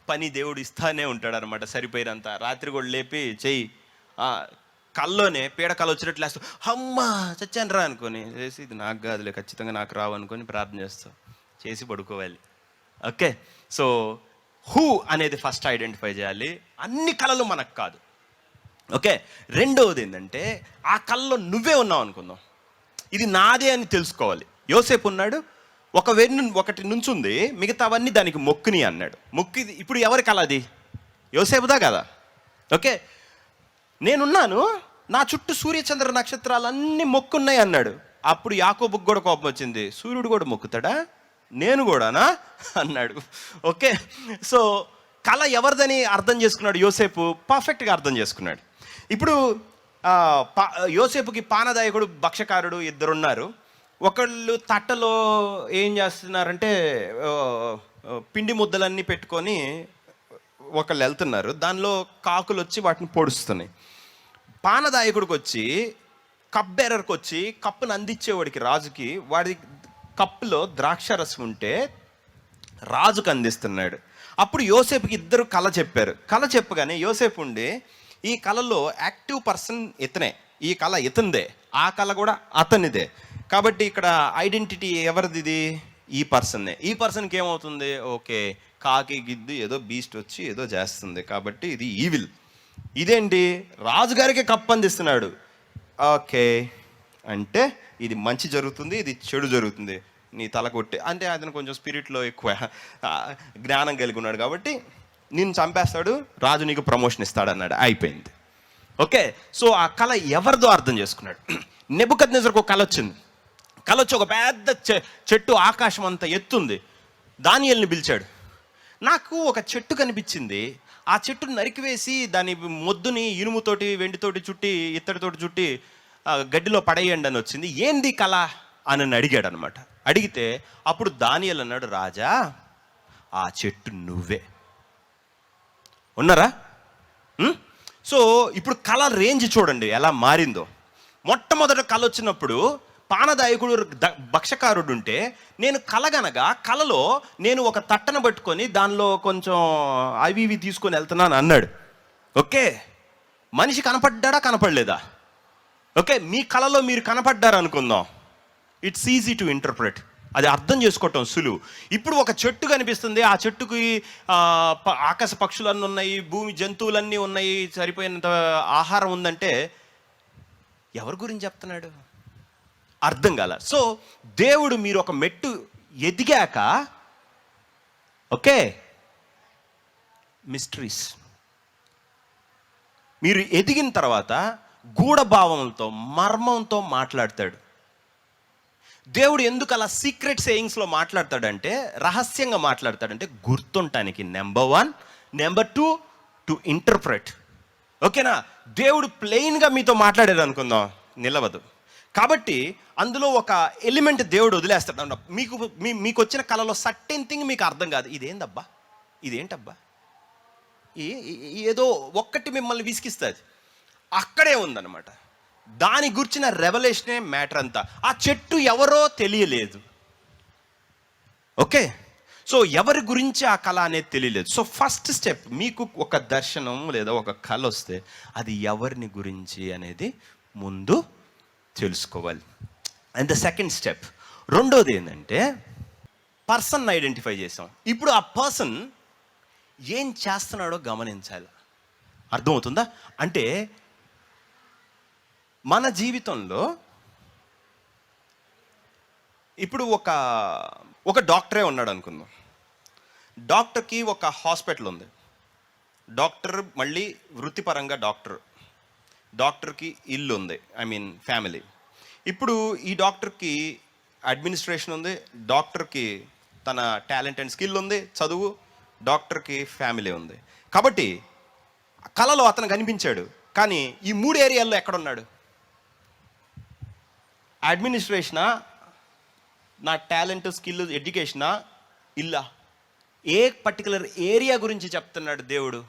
పని దేవుడు ఇస్తానే ఉంటాడు అనమాట, సరిపోయినంత. రాత్రి కూడా లేపి చెయ్యి, కల్లోనే పీడకలు వచ్చినట్లు వేస్తావు, అమ్మా చచ్చాను రా అనుకొని చేసి, ఇది నాకు కాదులే, ఖచ్చితంగా నాకు రావు అనుకొని ప్రార్థన చేస్తావు, చేసి పడుకోవాలి. ఓకే, సో హూ అనేది ఫస్ట్ ఐడెంటిఫై చేయాలి. అన్ని కళలు మనకు కాదు. ఓకే, రెండవది ఏంటంటే ఆ కళలో నువ్వే ఉన్నావు అనుకుందాం, ఇది నాదే అని తెలుసుకోవాలి. యోసేపు ఉన్నాడు, ఒకటి నుంచుంది, మిగతావన్నీ దానికి మొక్కుని అన్నాడు. మొక్కి ఇప్పుడు ఎవరి కళ అది? యోసేపుదా కదా. ఓకే, నేనున్నాను, నా చుట్టూ సూర్యచంద్ర నక్షత్రాలన్నీ మొక్కున్నాయి అన్నాడు. అప్పుడు యాకోబుకు కూడా కోపం వచ్చింది, సూర్యుడు కూడా మొక్కుతాడా, నేను కూడానా అన్నాడు. ఓకే, సో కళ ఎవరిదని అర్థం చేసుకున్నాడు యోసేపు, పర్ఫెక్ట్గా అర్థం చేసుకున్నాడు. ఇప్పుడు యోసేపుకి పానదాయకుడు భక్షకారుడు ఇద్దరున్నారు. ఒకళ్ళు తట్టలో ఏం చేస్తున్నారంటే పిండి ముద్దలన్నీ పెట్టుకొని ఒకళ్ళు వెళ్తున్నారు, దానిలో కాకులు వచ్చి వాటిని పొడుస్తున్నాయి. పానదాయకుడికి వచ్చి కప్ బేరర్కి వచ్చి కప్పును అందించేవాడికి, రాజుకి, వాడి కప్పులో ద్రాక్షరసం ఉంటే రాజుకు అందిస్తున్నాడు. అప్పుడు యోసేపుకి ఇద్దరు కళ చెప్పారు. కళ చెప్పగానే యోసేపు ఉండి, ఈ కళలో యాక్టివ్ పర్సన్ ఇతనే, ఈ కళ ఇతనిదే, ఆ కళ కూడా అతనిదే, కాబట్టి ఇక్కడ ఐడెంటిటీ ఎవరిది? ఈ పర్సన్నే. ఈ పర్సన్కి ఏమవుతుంది? ఓకే, కాకి గిద్దు ఏదో బీస్ట్ వచ్చి ఏదో చేస్తుంది, కాబట్టి ఇది ఈవిల్. ఇదేంటి? రాజుగారికి కప్పు అందిస్తున్నాడు. ఓకే, అంటే ఇది మంచి జరుగుతుంది, ఇది చెడు జరుగుతుంది, నీ తల కొట్టి, అంటే అతను కొంచెం స్పిరిట్లో ఎక్కువ జ్ఞానం కలిగి ఉన్నాడు కాబట్టి నిన్ను చంపేస్తాడు, రాజు నీకు ప్రమోషన్ ఇస్తాడు అన్నాడు, అయిపోయింది. ఓకే, సో ఆ కళ ఎవరిదో అర్థం చేసుకున్నాడు. నెబుకద్నెజరుకు ఒక కళ వచ్చింది. కళ వచ్చి ఒక పెద్ద చెట్టు ఆకాశం అంతా ఎత్తుంది. దానియేలుని పిలిచాడు. నాకు ఒక చెట్టు కనిపించింది, ఆ చెట్టును నరికివేసి దాని మొద్దుని ఇనుముతోటి వెండితోటి చుట్టి ఇత్తడితోటి చుట్టి గడ్డిలో పడేయండి అని వచ్చింది, ఏంది కళ అని అడిగాడు అనమాట. అడిగితే అప్పుడు దానియేలు అన్నాడు, రాజా ఆ చెట్టు నువ్వే. ఉన్నారా? సో ఇప్పుడు కళ రేంజ్ చూడండి ఎలా మారిందో. మొట్టమొదట కళ వచ్చినప్పుడు పానదాయకుడు భక్షకారుడు ఉంటే, నేను కలగనగా కళలో నేను ఒక తట్టను పట్టుకొని దానిలో కొంచెం అవి ఇవి తీసుకొని వెళ్తున్నాను అన్నాడు. ఓకే, మనిషి కనపడ్డా కనపడలేదా? ఓకే, మీ కళలో మీరు కనపడ్డారు అనుకుందాం, ఇట్స్ ఈజీ టు ఇంటర్ప్రెట్, అది అర్థం చేసుకోవటం సులువు. ఇప్పుడు ఒక చెట్టు కనిపిస్తుంది, ఆ చెట్టుకి ఆకాశ పక్షులన్నీ ఉన్నాయి, భూమి జంతువులన్నీ ఉన్నాయి, సరిపోయినంత ఆహారం ఉందంటే ఎవరి గురించి చెప్తున్నాడు? అర్థం కాల. సో దేవుడు మీరు ఒక మెట్టు ఎదిగాక, ఓకే, మిస్టరీస్, మీరు ఎదిగిన తర్వాత గూఢభావంతో మర్మంతో మాట్లాడతాడు. దేవుడు ఎందుకు అలా సీక్రెట్ సేయింగ్స్లో మాట్లాడతాడంటే, రహస్యంగా మాట్లాడతాడంటే గుర్తుంటానికి, నెంబర్ 1. Number 2, to interpret. ఓకేనా? దేవుడు ప్లెయిన్గా మీతో మాట్లాడారు అనుకుందాం, నిలవదు. కాబట్టి అందులో ఒక ఎలిమెంట్ దేవుడు వదిలేస్తాడు. మీకు వచ్చిన కళలో సర్టెన్ థింగ్ మీకు అర్థం కాదు, ఇదేందబ్బా, ఇదేంటబ్బా, ఏదో ఒక్కటి మిమ్మల్ని విసిగిస్తుంది, అక్కడే ఉందన్నమాట. దాని గురించిన రెవల్యూషనే మ్యాటర్ అంతా. ఆ చెట్టు ఎవరో తెలియలేదు. ఓకే, సో ఎవరి గురించి ఆ కళ అనేది తెలియలేదు. సో ఫస్ట్ స్టెప్, మీకు ఒక దర్శనం లేదా ఒక కళ వస్తే అది ఎవరిని గురించి అనేది ముందు తెలుసుకోవాలి. అండ్ ద సెకండ్ స్టెప్, రెండోది ఏంటంటే పర్సన్ ఐడెంటిఫై చేసాం. ఇప్పుడు ఆ పర్సన్ ఏం చేస్తున్నాడో గమనించాలి. అర్థమవుతుందా? అంటే మన జీవితంలో ఇప్పుడు ఒక డాక్టరే ఉన్నాడు అనుకుందాం. డాక్టర్కి ఒక హాస్పిటల్ ఉంది. డాక్టర్ మళ్ళీ వృత్తిపరంగా డాక్టర్కి ఇల్లు ఉంది, ఐ మీన్ ఫ్యామిలీ. ఇప్పుడు ఈ డాక్టర్కి అడ్మినిస్ట్రేషన్ ఉంది, డాక్టర్కి తన టాలెంట్ అండ్ స్కిల్ ఉంది, చదువు, డాక్టర్కి ఫ్యామిలీ ఉంది. కాబట్టి కళలో అతను కనిపించాడు, కానీ ఈ 3 ఏరియాల్లో ఎక్కడున్నాడు? అడ్మినిస్ట్రేషనా, నా టాలెంట్, స్కిల్, ఎడ్యుకేషనా, ఇల్లా? ఏ పర్టికులర్ ఏరియా గురించి చెప్తున్నాడు దేవుడు?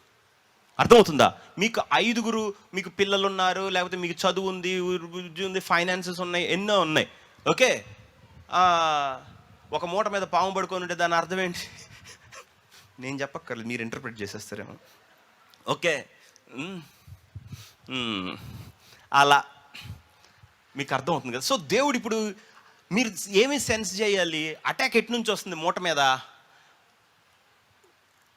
అర్థమవుతుందా? మీకు 5 మీకు పిల్లలు ఉన్నారు, లేకపోతే మీకు చదువు ఉంది, ఉంది, ఫైనాన్సెస్ ఉన్నాయి, ఎన్నో ఉన్నాయి. ఓకే, ఒక మూట మీద పాము పడుకొని ఉంటే దాని అర్థం ఏంటి? నేను చెప్పక్కర్లేదు, మీరు ఇంటర్ప్రిట్ చేసేస్తారేమో. ఓకే, అలా మీకు అర్థమవుతుంది కదా. సో దేవుడు ఇప్పుడు మీరు ఏమి సెన్స్ చేయాలి? అటాక్ ఎటు నుంచి వస్తుంది? మూట మీద.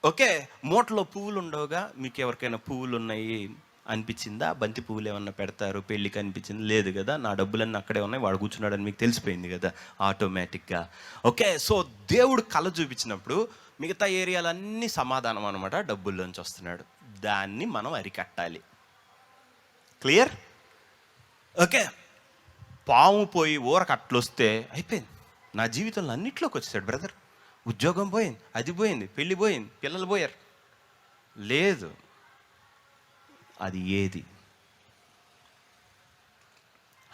ఓకే, మూటలో పువ్వులు ఉండవుగా. మీకు ఎవరికైనా పువ్వులు ఉన్నాయి అనిపించిందా? బంతి పువ్వులు ఏమన్నా పెడతారు పెళ్ళికి అనిపించింది? లేదు కదా. నా డబ్బులన్నీ అక్కడే ఉన్నాయి, వాడు కూర్చున్నాడని మీకు తెలిసిపోయింది కదా ఆటోమేటిక్గా. ఓకే, సో దేవుడు కళ చూపించినప్పుడు మిగతా ఏరియాలన్నీ సమాధానం అనమాట, డబ్బుల్లోంచి వస్తున్నాడు. దాన్ని మనం అరికట్టాలి. క్లియర్? ఓకే, పాము పోయి ఊరకట్లు వస్తే అయిపోయింది. నా జీవితంలో అన్నిట్లోకి వచ్చేసాడు బ్రదర్. ఉద్యోగం పోయింది, అది పోయింది, పెళ్ళి పోయింది, పిల్లలు పోయారు. లేదు, అది ఏది?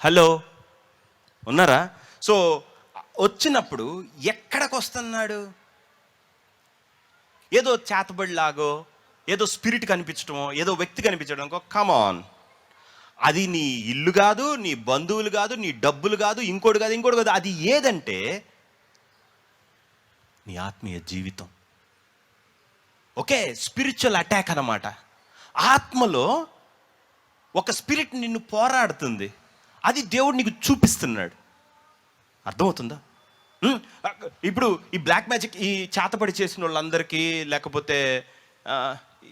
హలో, ఉన్నారా? సో వచ్చినప్పుడు ఎక్కడికి వస్తున్నాడు? ఏదో చేతబడిలాగో, ఏదో స్పిరిట్ కనిపించడమో, ఏదో వ్యక్తి కనిపించడం. కమాన్, అది నీ ఇల్లు కాదు, నీ బంధువులు కాదు, నీ డబ్బులు కాదు, ఇంకోటి కాదు. అది ఏదంటే నీ ఆత్మీయ జీవితం. ఓకే, స్పిరిచువల్ అటాక్ అన్నమాట. ఆత్మలో ఒక స్పిరిట్ నిన్ను పోరాడుతుంది, అది దేవుడు నీకు చూపిస్తున్నాడు. అర్థమవుతుందా? ఇప్పుడు ఈ బ్లాక్ మ్యాజిక్, ఈ చేతపడి చేసిన వాళ్ళందరికీ, లేకపోతే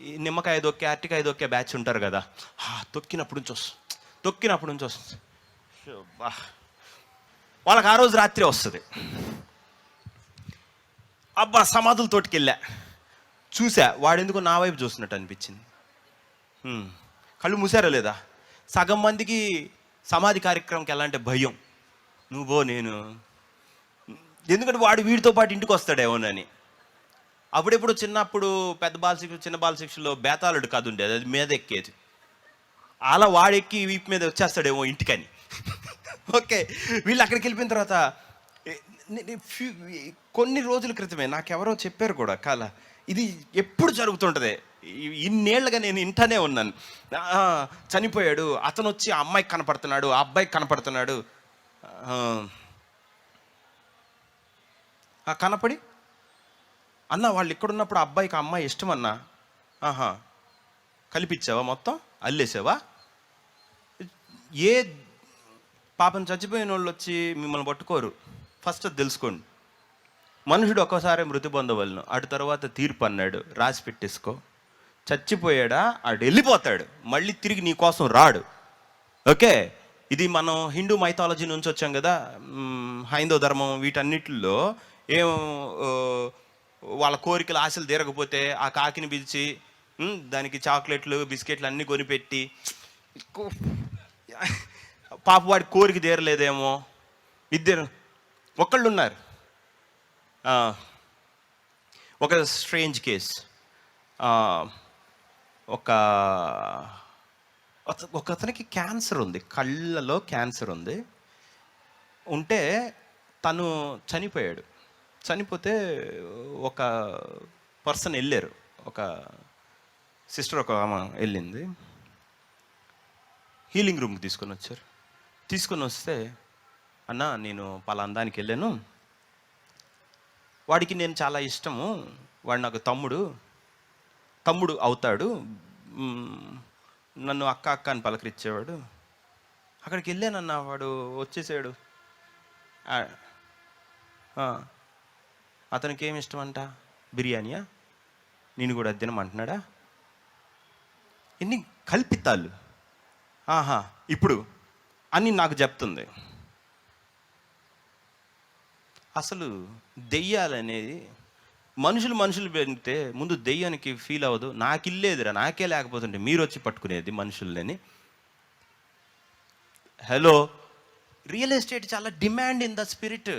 ఈ నిమ్మకాయ దొక్కే, అరటికాయ దొక్కే బ్యాచ్ ఉంటారు కదా, తొక్కినప్పుడు నుంచి వస్తుంది. వాళ్ళకి ఆ రోజు రాత్రి వస్తుంది. అబ్బా, సమాధులతోటికి వెళ్ళా, చూసా, వాడెందుకు నా వైపు చూస్తున్నట్టు అనిపించింది. కళ్ళు మూసారా లేదా? సగం మందికి సమాధి కార్యక్రమంకి ఎలా అంటే భయం. నువ్వో నేను, ఎందుకంటే వాడు వీడితో పాటు ఇంటికి వస్తాడేమోనని. అప్పుడెప్పుడు చిన్నప్పుడు పెద్ద బాలశిక్ష, చిన్న బాలశిక్షలో బేతాళుడు కథ ఉండేది, అది మీద ఎక్కేది. అలా వాడెక్కి వీపు మీద వచ్చేస్తాడేమో ఇంటికని. ఓకే, వీళ్ళు అక్కడికి వెళ్ళిపోయిన తర్వాత కొన్ని రోజుల క్రితమే నాకెవరో చెప్పారు కూడా, కాల ఇది ఎప్పుడు జరుగుతుంటుంది, ఇన్నేళ్లుగా నేను ఇంటనే ఉన్నాను. చనిపోయాడు, అతను వచ్చి ఆ అమ్మాయికి కనపడుతున్నాడు, ఆ అబ్బాయికి కనపడుతున్నాడు. కనపడి అన్న వాళ్ళు ఇక్కడున్నప్పుడు అబ్బాయికి ఆ అమ్మాయి ఇష్టం అన్నా. కలిపిచ్చావా? మొత్తం అల్లేసావా? ఏ పాపం చచ్చిపోయిన వాళ్ళు వచ్చి మిమ్మల్ని పట్టుకోరు. ఫస్ట్ అది తెలుసుకోండి. మనుషుడు ఒక్కోసారి మృతి పొందవలను, అటు తర్వాత తీర్పు అన్నాడు, రాసి పెట్టేసుకో. చచ్చిపోయాడా, ఆడు వెళ్ళిపోతాడు, మళ్ళీ తిరిగి నీ కోసం రాడు. ఓకే, ఇది మనం హిందూ మైథాలజీ నుంచి వచ్చాం కదా, హైందవ ధర్మం, వీటన్నిటిలో ఏం వాళ్ళ కోరికలు, ఆశలు తీరకపోతే ఆ కాకిని పిలిచి దానికి చాక్లెట్లు, బిస్కెట్లు అన్నీ కొనిపెట్టి, పాప వాడి కోరిక తీరలేదేమో. ఒకళ్ళు ఉన్నారు, ఒక స్ట్రేంజ్ కేస్. ఒక అతనికి క్యాన్సర్ ఉంది, కళ్ళలో క్యాన్సర్ ఉంది. ఉంటే తను చనిపోయాడు. చనిపోతే ఒక పర్సన్ వెళ్ళారు, ఒక సిస్టర్, ఒక ఆమె వెళ్ళింది, హీలింగ్ రూమ్కి తీసుకొని వచ్చారు. తీసుకొని వస్తే, అన్న నేను పలాందానికి వెళ్ళాను, వాడికి నేను చాలా ఇష్టము, వాడు నాకు తమ్ముడు అవుతాడు, నన్ను అక్క అక్క అని పలకరించేవాడు. అక్కడికి వెళ్ళానన్న, వాడు వచ్చేసాడు. అతనికి ఏమి ఇష్టం అంట? బిర్యానీయా? నేను కూడా అది తినమంటున్నాడా? ఎన్ని కల్పితాలు. ఇప్పుడు అని నాకు చెప్తుంది. అసలు దెయ్యాలనేది మనుషులు పెడితే ముందు దెయ్యానికి ఫీల్ అవ్వదు. నాకు ఇల్లేదురా, నాకే లేకపోతుంటే మీరు వచ్చి పట్టుకునేది మనుషులని. హలో, రియల్ ఎస్టేట్ చాలా డిమాండ్ ఇన్ ద స్పిరిట్.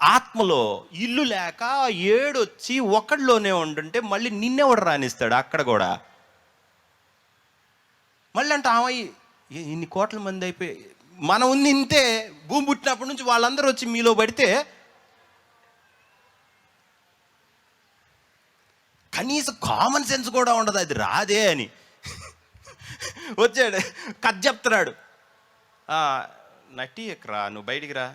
ఆత్మలో ఇల్లు లేక ఏడొచ్చి ఒకడిలోనే ఉంటుంటే మళ్ళీ నిన్నెవడు రానిస్తాడు? అక్కడ కూడా మళ్ళీ అంటే ఇన్ని కోట్ల మంది అయిపోయి మనం ఉంది ఇంతే, భూమి పుట్టినప్పటి నుంచి వాళ్ళందరూ వచ్చి మీలో పడితే కనీసం కామన్ సెన్స్ కూడా ఉండదు, అది రాదే అని వచ్చాడు కథ చెప్తున్నాడు. నట్టి ఎక్కరా, నువ్వు బయటికి రా.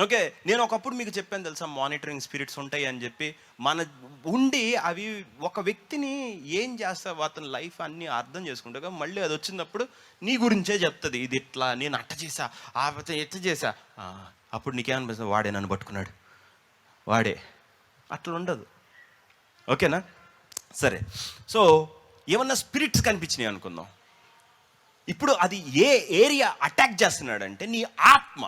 ఓకే, నేను ఒకప్పుడు మీకు చెప్పాను తెలుసా, మానిటరింగ్ స్పిరిట్స్ ఉంటాయి అని చెప్పి. మన ఉండి అవి ఒక వ్యక్తిని ఏం చేస్తావు, అతని లైఫ్ అన్నీ అర్థం చేసుకుంటా, మళ్ళీ అది వచ్చినప్పుడు నీ గురించే చెప్తుంది. ఇది ఇట్లా, నేను అట్ట చేసా, ఎట్లా చేసా. అప్పుడు నీకేమనిపిస్తుంది, వాడే నన్ను పట్టుకున్నాడు, వాడే. అట్లా ఉండదు. ఓకేనా? సరే, సో ఏమన్నా స్పిరిట్స్ కనిపించినాయి అనుకుందాం. ఇప్పుడు అది ఏ ఏరియా అటాక్ చేస్తున్నాడంటే నీ ఆత్మ,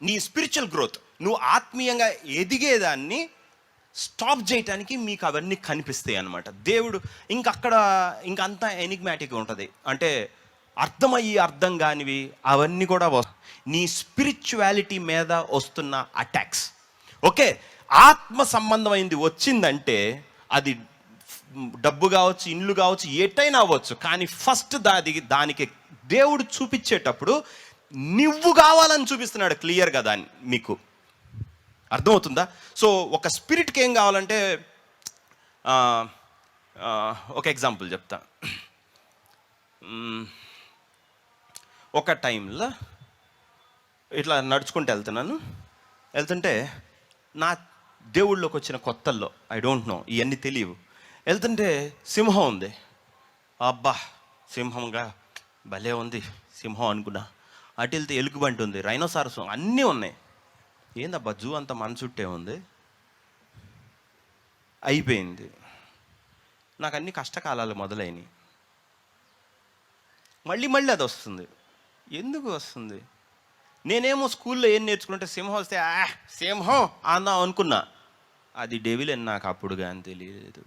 నీ స్పిరిచువల్ గ్రోత్, నువ్వు ఆత్మీయంగా ఎదిగేదాన్ని స్టాప్ చేయటానికి మీకు అవన్నీ కనిపిస్తాయి అన్నమాట. దేవుడు ఇంకంతా ఎనిగ్మాటిక్గా ఉంటుంది, అంటే అర్థం కానివి అవన్నీ కూడా నీ స్పిరిచువాలిటీ మీద వస్తున్న అటాక్స్. ఓకే, ఆత్మ సంబంధమైంది వచ్చిందంటే అది డబ్బు కావచ్చు, ఇండ్లు కావచ్చు, ఏటైనా అవ్వచ్చు. కానీ ఫస్ట్ దానికి దేవుడు చూపించేటప్పుడు నువ్వు కావాలని చూపిస్తున్నాడు క్లియర్గా. దాన్ని మీకు అర్థమవుతుందా? సో ఒక స్పిరిట్కి ఏం కావాలంటే, ఒక ఎగ్జాంపుల్ చెప్తా. ఒక టైంలో ఇట్లా నడుచుకుంటూ వెళ్తుంటే నా దేవుళ్ళలోకి వచ్చిన కొత్తల్లో, ఐ డోంట్ నో, ఇవన్నీ తెలియవు, వెళ్తుంటే సింహం ఉంది. అబ్బా, సింహంగా భలే ఉంది సింహం అనుకున్నా. అటు వెళ్తే ఎలుగుబంటి ఉంది, రైనోసారస్, అన్నీ ఉన్నాయి. ఏందబ్బా జూ అంతా మన చుట్టే ఉంది. అయిపోయింది, నాకు అన్ని కష్టకాలాలు మొదలైనవి. మళ్ళీ అది వస్తుంది. ఎందుకు వస్తుంది? నేనేమో స్కూల్లో ఏం నేర్చుకుంటే సింహం వస్తే సింహం అందాం అనుకున్నా. అది డెవిల్ అని నాకు అప్పుడు కానీ తెలియలేదు.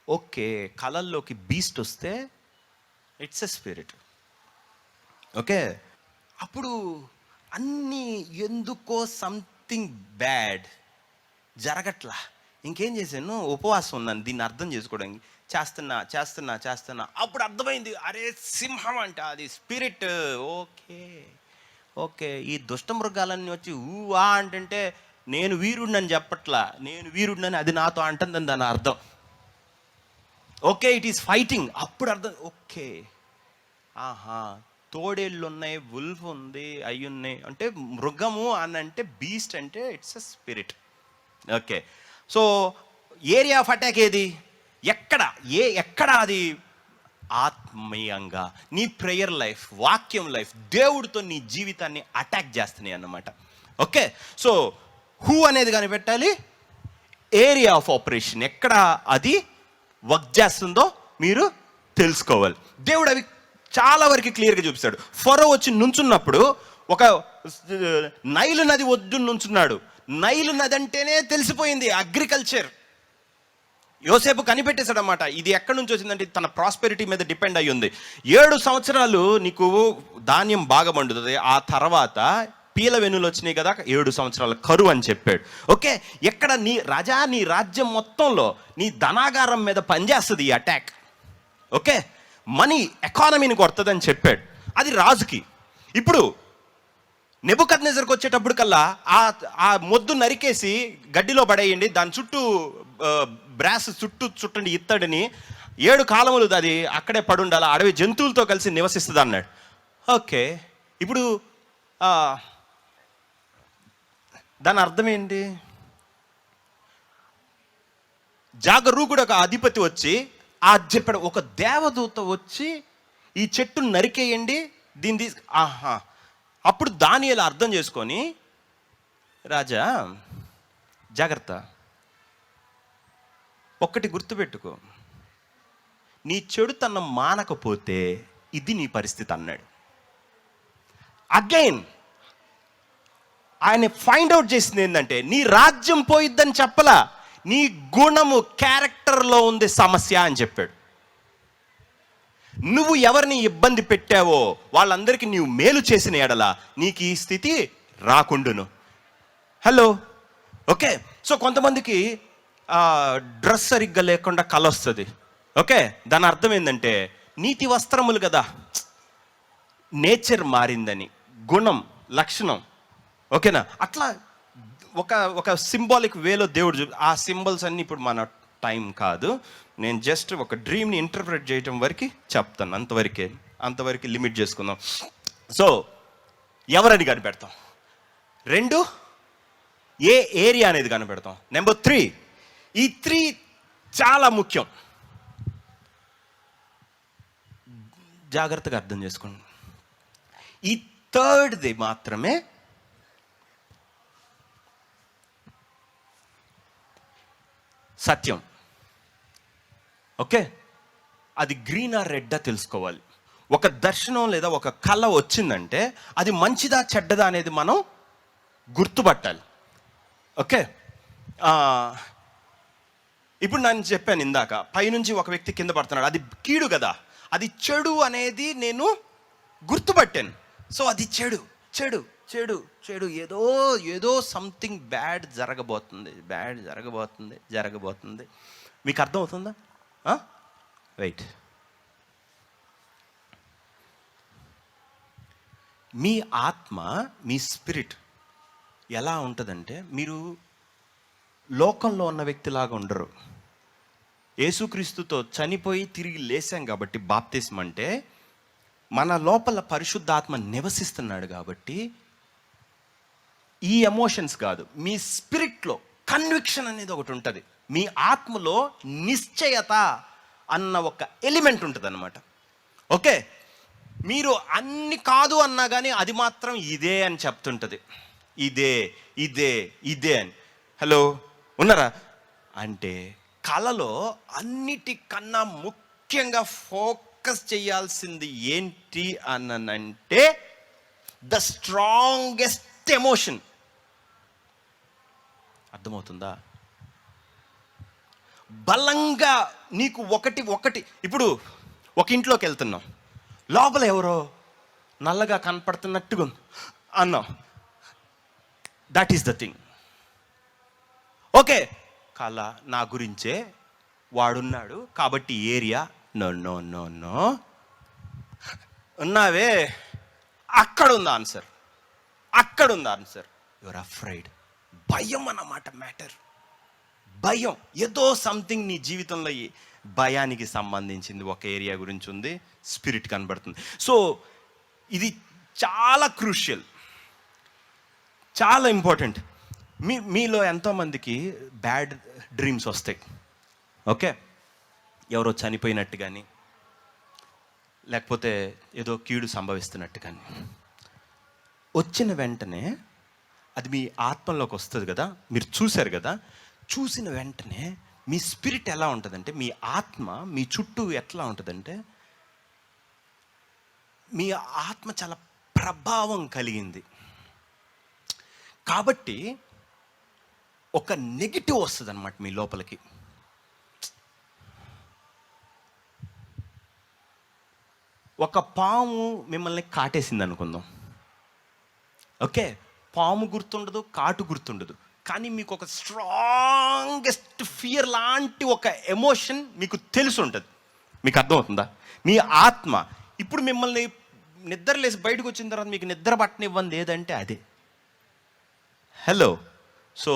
ఓకే, కళల్లోకి బీస్ట్ వస్తే ఇట్స్ ఎ స్పిరిట్. ఓకే, అప్పుడు అన్నీ ఎందుకో సంథింగ్ బ్యాడ్ జరగట్లా. ఇంకేం చేశాను, ఉపవాసం ఉన్నాను దీన్ని అర్థం చేసుకోవడానికి. చేస్తున్నా అప్పుడు అర్థమైంది, అరే సింహం అంట, అది స్పిరిట్. ఓకే, ఈ దుష్ట మృగాలన్నీ వచ్చి ఊవా అంటే నేను వీరుడినని చెప్పట్లా, నేను వీరుడినని అది నాతో అంటుందని దాని అర్థం. Okay, it is fighting. అప్పుడు అర్థం, ఓకే, తోడేళ్ళు ఉన్నాయి, వుల్ఫ్ ఉంది, అవి ఉన్నాయి అంటే మృగము అని అంటే బీస్ట్ అంటే it's a spirit. Okay, so area of attack ఏది? ఎక్కడ అది? ఆత్మీయంగా నీ ప్రేయర్ లైఫ్, వాక్యం లైఫ్, దేవుడితో నీ జీవితాన్ని అటాక్ చేస్తున్నాయి అన్నమాట. ఓకే, సో హూ అనేది కనిపెట్టాలి, ఏరియా ఆఫ్ ఆపరేషన్ ఎక్కడ అది వర్క్ చేస్తుందో మీరు తెలుసుకోవాలి. దేవుడు అవి చాలా వరకు క్లియర్గా చూపిస్తాడు. ఫరో వచ్చి నుంచున్నప్పుడు ఒక నైలు నది ఒడ్డు నుంచున్నాడు. నైలు నది అంటేనే తెలిసిపోయింది అగ్రికల్చర్. యోసేపు కనిపెట్టేశాడు అన్నమాట, ఇది ఎక్కడి నుంచి వచ్చిందంటే తన ప్రాస్పెరిటీ మీద డిపెండ్ అయ్యి ఉంది. 7 సంవత్సరాలు నీకు ధాన్యం బాగా పండుతుంది, ఆ తర్వాత పీల వెన్నులు వచ్చినాయి కదా, 7 సంవత్సరాల కరువు అని చెప్పాడు. ఓకే, ఎక్కడ నీ రాజ్యం మొత్తంలో నీ ధనాగారం మీద పనిచేస్తుంది ఈ అటాక్. ఓకే, మనీ ఎకానమీని కొడుతుందని చెప్పాడు. అది రాజుకి. ఇప్పుడు నెబుకద్నెజర్కి వచ్చేటప్పుడు కల్లా ఆ మొద్దు నరికేసి గడ్డిలో పడేయండి, దాని చుట్టూ బ్రాస్ చుట్టండి ఇత్తడిని, 7 కాలములు అది అక్కడే పడుండాలి, అడవి జంతువులతో కలిసి నివసిస్తుంది అన్నాడు. ఓకే, ఇప్పుడు దాని అర్థం ఏంటి? జాగరూకుడు ఒక అధిపతి వచ్చి చెప్పాడు, ఒక దేవదూత వచ్చి ఈ చెట్టును నరికేయండి, దీన్ని అప్పుడు దానియేలు అర్థం చేసుకొని, రాజా జాగ్రత్త, ఒక్కటి గుర్తుపెట్టుకో, నీ చెడుతనం మానకపోతే ఇది నీ పరిస్థితి అన్నాడు. అగైన్ ఆయన ఫైండ్ అవుట్ చేసింది ఏంటంటే, నీ రాజ్యం పోయిద్దని చెప్పలా, నీ గుణము, క్యారెక్టర్లో ఉంది సమస్య అని చెప్పాడు. నువ్వు ఎవరిని ఇబ్బంది పెట్టావో వాళ్ళందరికీ నీవు మేలు చేసిన ఎడల నీకు ఈ స్థితి రాకుండును. Hello, okay. సో కొంతమందికి డ్రెస్ సరిగ్గా లేకుండా కళ వస్తుంది. ఓకే, దాని అర్థం ఏంటంటే నీతి వస్త్రములు కదా, నేచర్ మారిందని, గుణం, లక్షణం. ఓకేనా? అట్లా ఒక సింబాలిక్ వేలో దేవుడు ఆ సింబల్స్ అన్నీ ఇప్పుడు మన టైం కాదు. నేను జస్ట్ ఒక డ్రీమ్ని ఇంటర్ప్రిట్ చేయటం వరకు చెప్తాను, అంతవరకు లిమిట్ చేసుకుందాం. సో ఎవరని కనిపెడతాం? 2, ఏ ఏరియా అనేది కనిపెడతాం. నెంబర్ 3, ఈ 3 చాలా ముఖ్యం, జాగ్రత్తగా అర్థం చేసుకోండి. ఈ 3ది మాత్రమే సత్యం. ఓకే, అది గ్రీన్ ఆర్ రెడ్డా తెలుసుకోవాలి. ఒక దర్శనం లేదా ఒక కళ వచ్చిందంటే అది మంచిదా చెడ్డదా అనేది మనం గుర్తుపట్టాలి. ఓకే, ఇప్పుడు నేను చెప్పాను ఇందాక, పైనుంచి ఒక వ్యక్తి కింద పడుతున్నాడు, అది కీడు కదా, అది చెడు అనేది నేను గుర్తుపట్టాను. సో అది చెడు చెడు చెడు చెడు, ఏదో సంథింగ్ బ్యాడ్ జరగబోతుంది. మీకు అర్థమవుతుందా? వెయిట్, మీ ఆత్మ, మీ స్పిరిట్ ఎలా ఉంటుందంటే, మీరు లోకంలో ఉన్న వ్యక్తిలాగా ఉండరు. యేసుక్రీస్తుతో చనిపోయి తిరిగి లేసాం కాబట్టి బాప్తిస్మం అంటే మన లోపల పరిశుద్ధాత్మ నివసిస్తున్నాడు కాబట్టి ఈ ఎమోషన్స్ కాదు, మీ స్పిరిట్లో కన్విక్షన్ అనేది ఒకటి ఉంటుంది. మీ ఆత్మలో నిశ్చయత అన్న ఒక ఎలిమెంట్ ఉంటుంది అన్నమాట. ఓకే, మీరు అన్ని కాదు అన్నా కానీ అది మాత్రం ఇదే అని చెప్తుంటుంది. ఇదే అని. హలో, ఉన్నారా? అంటే కళలో అన్నిటికన్నా ముఖ్యంగా ఫోకస్ చేయాల్సింది ఏంటి అనంటే ద స్ట్రాంగెస్ట్ ఎమోషన్. అర్థమవుతుందా? బలంగా నీకు ఒకటి ఇప్పుడు ఒక ఇంట్లోకి వెళ్తున్నాం, లోపల ఎవరో నల్లగా కనపడుతున్నట్టుగా అన్నాం, that is the thing. Okay, కళ నా గురించే, వాడున్నాడు కాబట్టి area. No no no no, ఉన్నావే, అక్కడుంది ఆన్సర్. Your afraid. భయం అన్నమాట మ్యాటర్. భయం, ఏదో సంథింగ్ నీ జీవితంలో ఈ భయానికి సంబంధించింది ఒక ఏరియా గురించి ఉంది, స్పిరిట్ కనబడుతుంది. సో ఇది చాలా క్రూషియల్, చాలా ఇంపార్టెంట్. మీలో ఎంతోమందికి బ్యాడ్ డ్రీమ్స్ వస్తాయి. ఓకే, ఎవరో చనిపోయినట్టు కానీ, లేకపోతే ఏదో కీడు సంభవిస్తున్నట్టు కానీ వచ్చిన వెంటనే అది మీ ఆత్మలోకి వస్తుంది కదా, మీరు చూశారు కదా, చూసిన వెంటనే మీ స్పిరిట్ ఎలా ఉంటుందంటే, మీ ఆత్మ మీ చుట్టూ ఎట్లా ఉంటుందంటే, మీ ఆత్మ చాలా ప్రభావం కలిగింది కాబట్టి ఒక నెగిటివ్ వస్తుంది అన్నమాట మీ లోపలికి. ఒక పాము మిమ్మల్ని కాటేసింది అనుకుందాం. ఓకే, పాము గుర్తుండదు, కాటు గుర్తుండదు, కానీ మీకు ఒక స్ట్రాంగెస్ట్ ఫియర్ లాంటి ఒక ఎమోషన్ మీకు తెలిసి ఉంటుంది. మీకు అర్థమవుతుందా? మీ ఆత్మ ఇప్పుడు మిమ్మల్ని నిద్రలేసి బయటకు వచ్చిన తర్వాత మీకు నిద్ర పట్టనివ్వంది ఏదంటే అదే. హలో, సో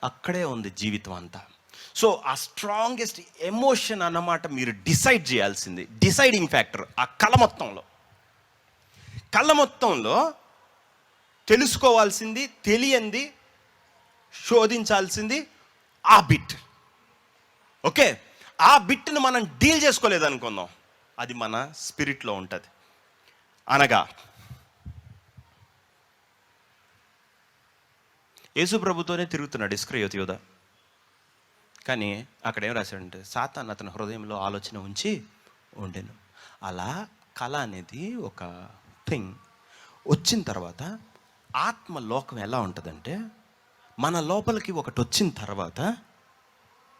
అక్కడే ఉంది జీవితం అంతా. సో ఆ స్ట్రాంగెస్ట్ ఎమోషన్ అన్నమాట మీరు డిసైడ్ చేయాల్సింది, డిసైడింగ్ ఫ్యాక్టర్. ఆ కళ మొత్తంలో తెలుసుకోవాల్సింది, తెలియంది, శోధించాల్సింది ఆ బిట్. ఓకే, ఆ బిట్ను మనం డీల్ చేసుకోలేదనుకుందాం, అది మన స్పిరిట్లో ఉంటుంది. అనగా యేసు ప్రభుతోనే తిరుగుతున్నాడు ఇస్కరియోతు యూదా, కానీ అక్కడ ఏం రాశాడంటే, సాతాను అతని హృదయంలో ఆలోచన ఉంచి ఉండెను. అలా కళ అనేది ఒక థింగ్ వచ్చిన తర్వాత ఆత్మ లోకం ఎలా ఉంటుందంటే, మన లోపలికి ఒకటి వచ్చిన తర్వాత,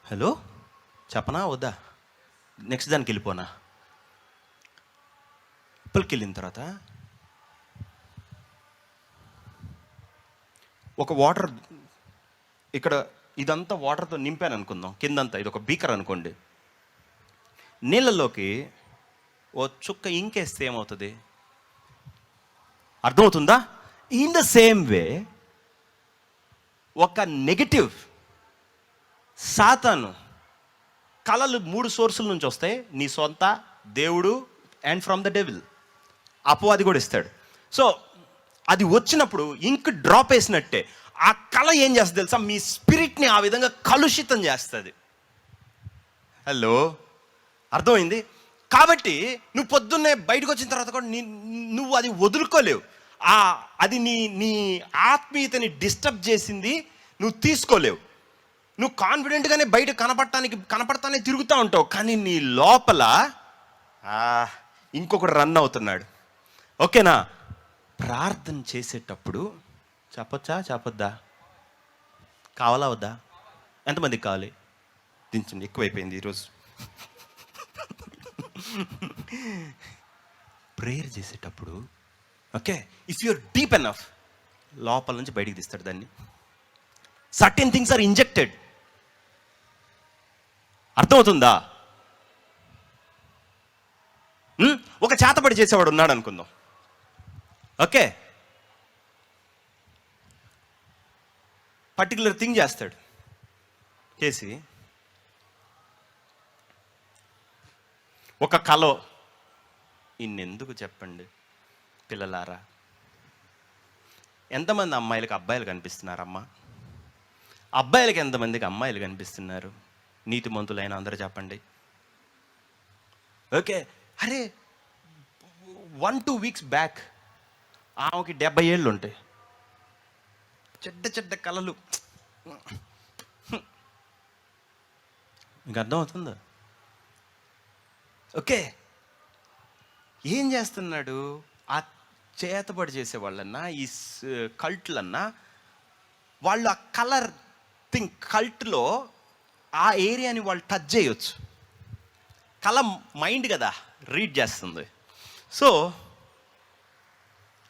హలో చెప్పనా వద్దా, నెక్స్ట్ దానికి వెళ్ళిపోనా, లోపలికి వెళ్ళిన తర్వాత ఒక వాటర్, ఇక్కడ ఇదంతా వాటర్తో నింపాను అనుకుందాం, కిందంతా ఇది ఒక బీకర్ అనుకోండి. నీళ్ళలోకి ఓ చుక్క ఇంకేస్తే ఏమవుతుంది? అర్థమవుతుందా? ఇన్ ద సేమ్ వే ఒక నెగటివ్ సాతాను కళలు 3 సోర్సుల నుంచి వస్తాయి. నీ సొంత, దేవుడు అండ్ ఫ్రమ్ ద డెవిల్. అపవాది కూడా ఇస్తాడు. సో అది వచ్చినప్పుడు ఇంక్ డ్రాప్ వేసినట్టే ఆ కళ ఏం చేస్తుంది తెలుసా? మీ స్పిరిట్ని ఆ విధంగా కలుషితం చేస్తుంది. హలో, అర్థమైంది? కాబట్టి నువ్వు పొద్దున్నే బయటకు వచ్చిన తర్వాత కూడా నువ్వు అది వదులుకోలేవు. అది నీ ఆత్మీయతని డిస్టర్బ్ చేసింది, నువ్వు తీసుకోలేవు. నువ్వు కాన్ఫిడెంట్గానే బయట కనపడతానే తిరుగుతూ ఉంటావు, కానీ నీ లోపల ఇంకొకటి రన్ అవుతున్నాడు. ఓకేనా? ప్రార్థన చేసేటప్పుడు చెప్పొద్దా? కావాలా వద్దా? ఎంతమందికి కావాలి? దించండి, ఎక్కువైపోయింది ఈరోజు. ప్రేయర్ చేసేటప్పుడు okay, if you're deep enough, లోపల నుంచి బయటికి తీస్తాడు దాన్ని. Certain things are injected. అర్థమవుతుందా? ఒక చేతబడి చేసేవాడు ఉన్నాడు అనుకుందాం. ఓకే, పర్టికులర్ థింగ్ చేస్తాడు. చేసి ఒక కలో, ఇన్నెందుకు చెప్పండి పిల్లలారా, ఎంతమంది అమ్మాయిలకు అబ్బాయిలు కనిపిస్తున్నారమ్మా? అబ్బాయిలకి ఎంతమందికి అమ్మాయిలు కనిపిస్తున్నారు? నీతిమంతులైన అందరూ చెప్పండి. ఓకే, అరే 1-2 వీక్స్ బ్యాక్ ఆమెకి 70 ఏళ్ళు ఉంటాయి. చెడ్డ కళలు. మీకు అర్థమవుతుందా? ఓకే, ఏం చేస్తున్నాడు? ఆ చేతబడి చేసే వాళ్ళన్నా, ఈ కల్ట్లన్నా, వాళ్ళు ఆ కలర్ థింగ్ కల్ట్లో ఆ ఏరియాని వాళ్ళు టచ్ చేయొచ్చు. కళ మైండ్ కదా రీడ్ చేస్తుంది. సో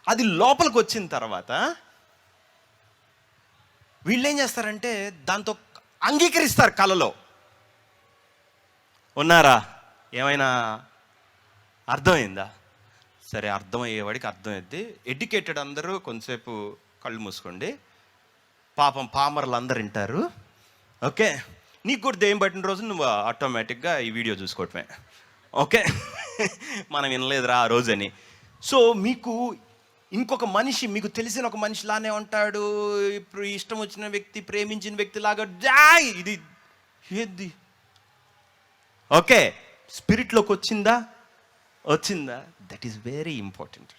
అది లోపలికి వచ్చిన తర్వాత వీళ్ళు ఏం చేస్తారంటే దాంతో అంగీకరిస్తారు. కళలో ఉన్నారా? ఏమైనా అర్థమైందా? సరే, అర్థమయ్యేవాడికి అర్థమైద్ది. ఎడ్యుకేటెడ్ అందరూ కొంతసేపు కళ్ళు మూసుకోండి. పాపం పామర్లు అందరు వింటారు. ఓకే, నీకు కూడా దెయ్యం పట్టిన రోజు నువ్వు ఆటోమేటిక్గా ఈ వీడియో చూసుకోవటమే. ఓకే, మనం వినలేదురా ఆ రోజని. సో మీకు ఇంకొక మనిషి, మీకు తెలిసిన ఒక మనిషిలానే ఉంటాడు. ఇప్పుడు ఇష్టం వచ్చిన వ్యక్తి, ప్రేమించిన వ్యక్తి లాగా ఇది ఏది? ఓకే, స్పిరిట్లోకి వచ్చిందా? That is very important.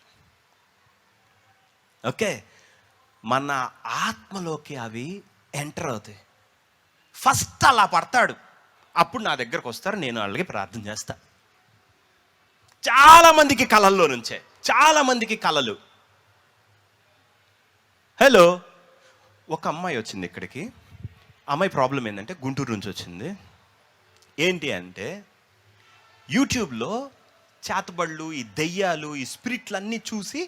Okay, మన ఆత్మలోకి అవి ఎంటర్ అవుతాయి. ఫస్ట్ అలా పడతాడు, అప్పుడు నా దగ్గరకు వస్తారు, నేను వాళ్ళకి ప్రార్థన చేస్తా. చాలామందికి కళల్లో నుంచే, చాలామందికి కళలు. హలో, ఒక అమ్మాయి వచ్చింది ఇక్కడికి. అమ్మాయి ప్రాబ్లం ఏంటంటే గుంటూరు నుంచి వచ్చింది. ఏంటి అంటే యూట్యూబ్లో చేతబళ్ళు, ఈ దెయ్యాలు, ఈ స్పిరిట్లు అన్నీ చూసి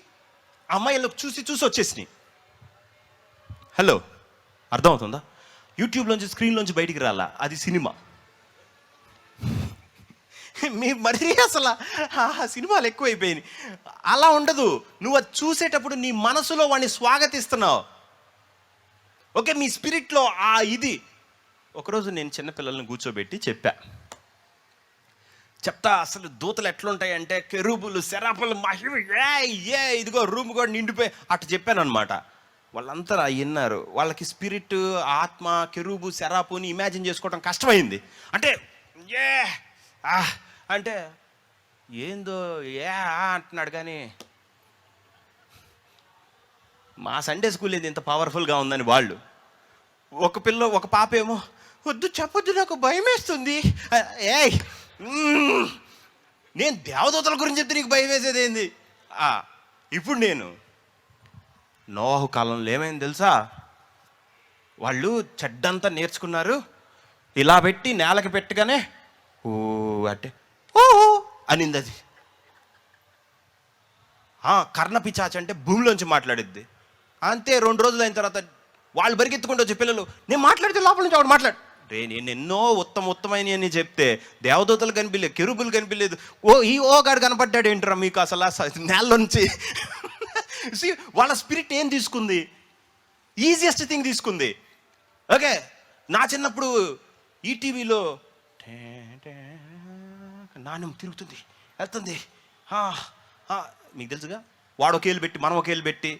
అమ్మాయిలకు చూసి వచ్చేసినాయి. హలో, అర్థమవుతుందా? యూట్యూబ్లోంచి, స్క్రీన్లోంచి బయటికి రాలా, అది సినిమా. మీ మరి అసలు సినిమాలు ఎక్కువైపోయినాయి. అలా ఉండదు. నువ్వు అది చూసేటప్పుడు నీ మనసులో వాడిని స్వాగతిస్తున్నావు. ఓకే, మీ స్పిరిట్లో ఇది. ఒకరోజు నేను చిన్నపిల్లల్ని కూర్చోబెట్టి చెప్తా అసలు దూతలు ఎట్లుంటాయంటే కెరూబులు, సెరాపులు, మహిమ, ఇదిగో రూమ్ కూడా నిండిపోయి అట్లా చెప్పాను అనమాట. వాళ్ళంతా విన్నారు. వాళ్ళకి స్పిరిట్, ఆత్మ, కెరూబు, సెరాపుని ఇమాజిన్ చేసుకోవడం కష్టమైంది. అంటే ఏందో అంటున్నాడు. కానీ మా సండే స్కూల్ ఏంది ఇంత పవర్ఫుల్గా ఉందని వాళ్ళు. ఒక పాప ఏమో వద్దు చెప్పొద్దు, నాకు భయం వేస్తుంది. నేను దేవదూతల గురించి చెప్తే నీకు భయం వేసేది ఏంది? ఇప్పుడు నేను నోవాహు కాలంలో ఏమైంది తెలుసా? వాళ్ళు చెడ్డంతా నేర్చుకున్నారు. ఇలా పెట్టి నేలకి పెట్టగానే అంటే అనింది. అది కర్ణపిచాచి అంటే భూమిలోంచి మాట్లాడిద్ది. అంతే, 2 రోజులు అయిన తర్వాత వాళ్ళు బరిగెత్తుకుంటూ వచ్చి పిల్లలు, నేను మాట్లాడితే లోపల నుంచి ఆవిడ నేను ఎన్నో ఉత్తమమైన చెప్తే దేవదూతలు కనిపించలేదు, కెరూబులు కనిపించలేదు. గాడు కనపడ్డాడు ఏంటరా మీకు అసలు నేలలో నుంచి. వాళ్ళ స్పిరిట్ ఏం తీసుకుంది? ఈజియెస్ట్ థింగ్ తీసుకుంది. ఓకే, నా చిన్నప్పుడు ఈటీవీలో నాణ్యం తిరుగుతుంది వెళ్తుంది, మీకు తెలుసుగా, వాడు ఒక ఏళ్ళు పెట్టి మనం ఒక ఏళ్ళు పెట్టి,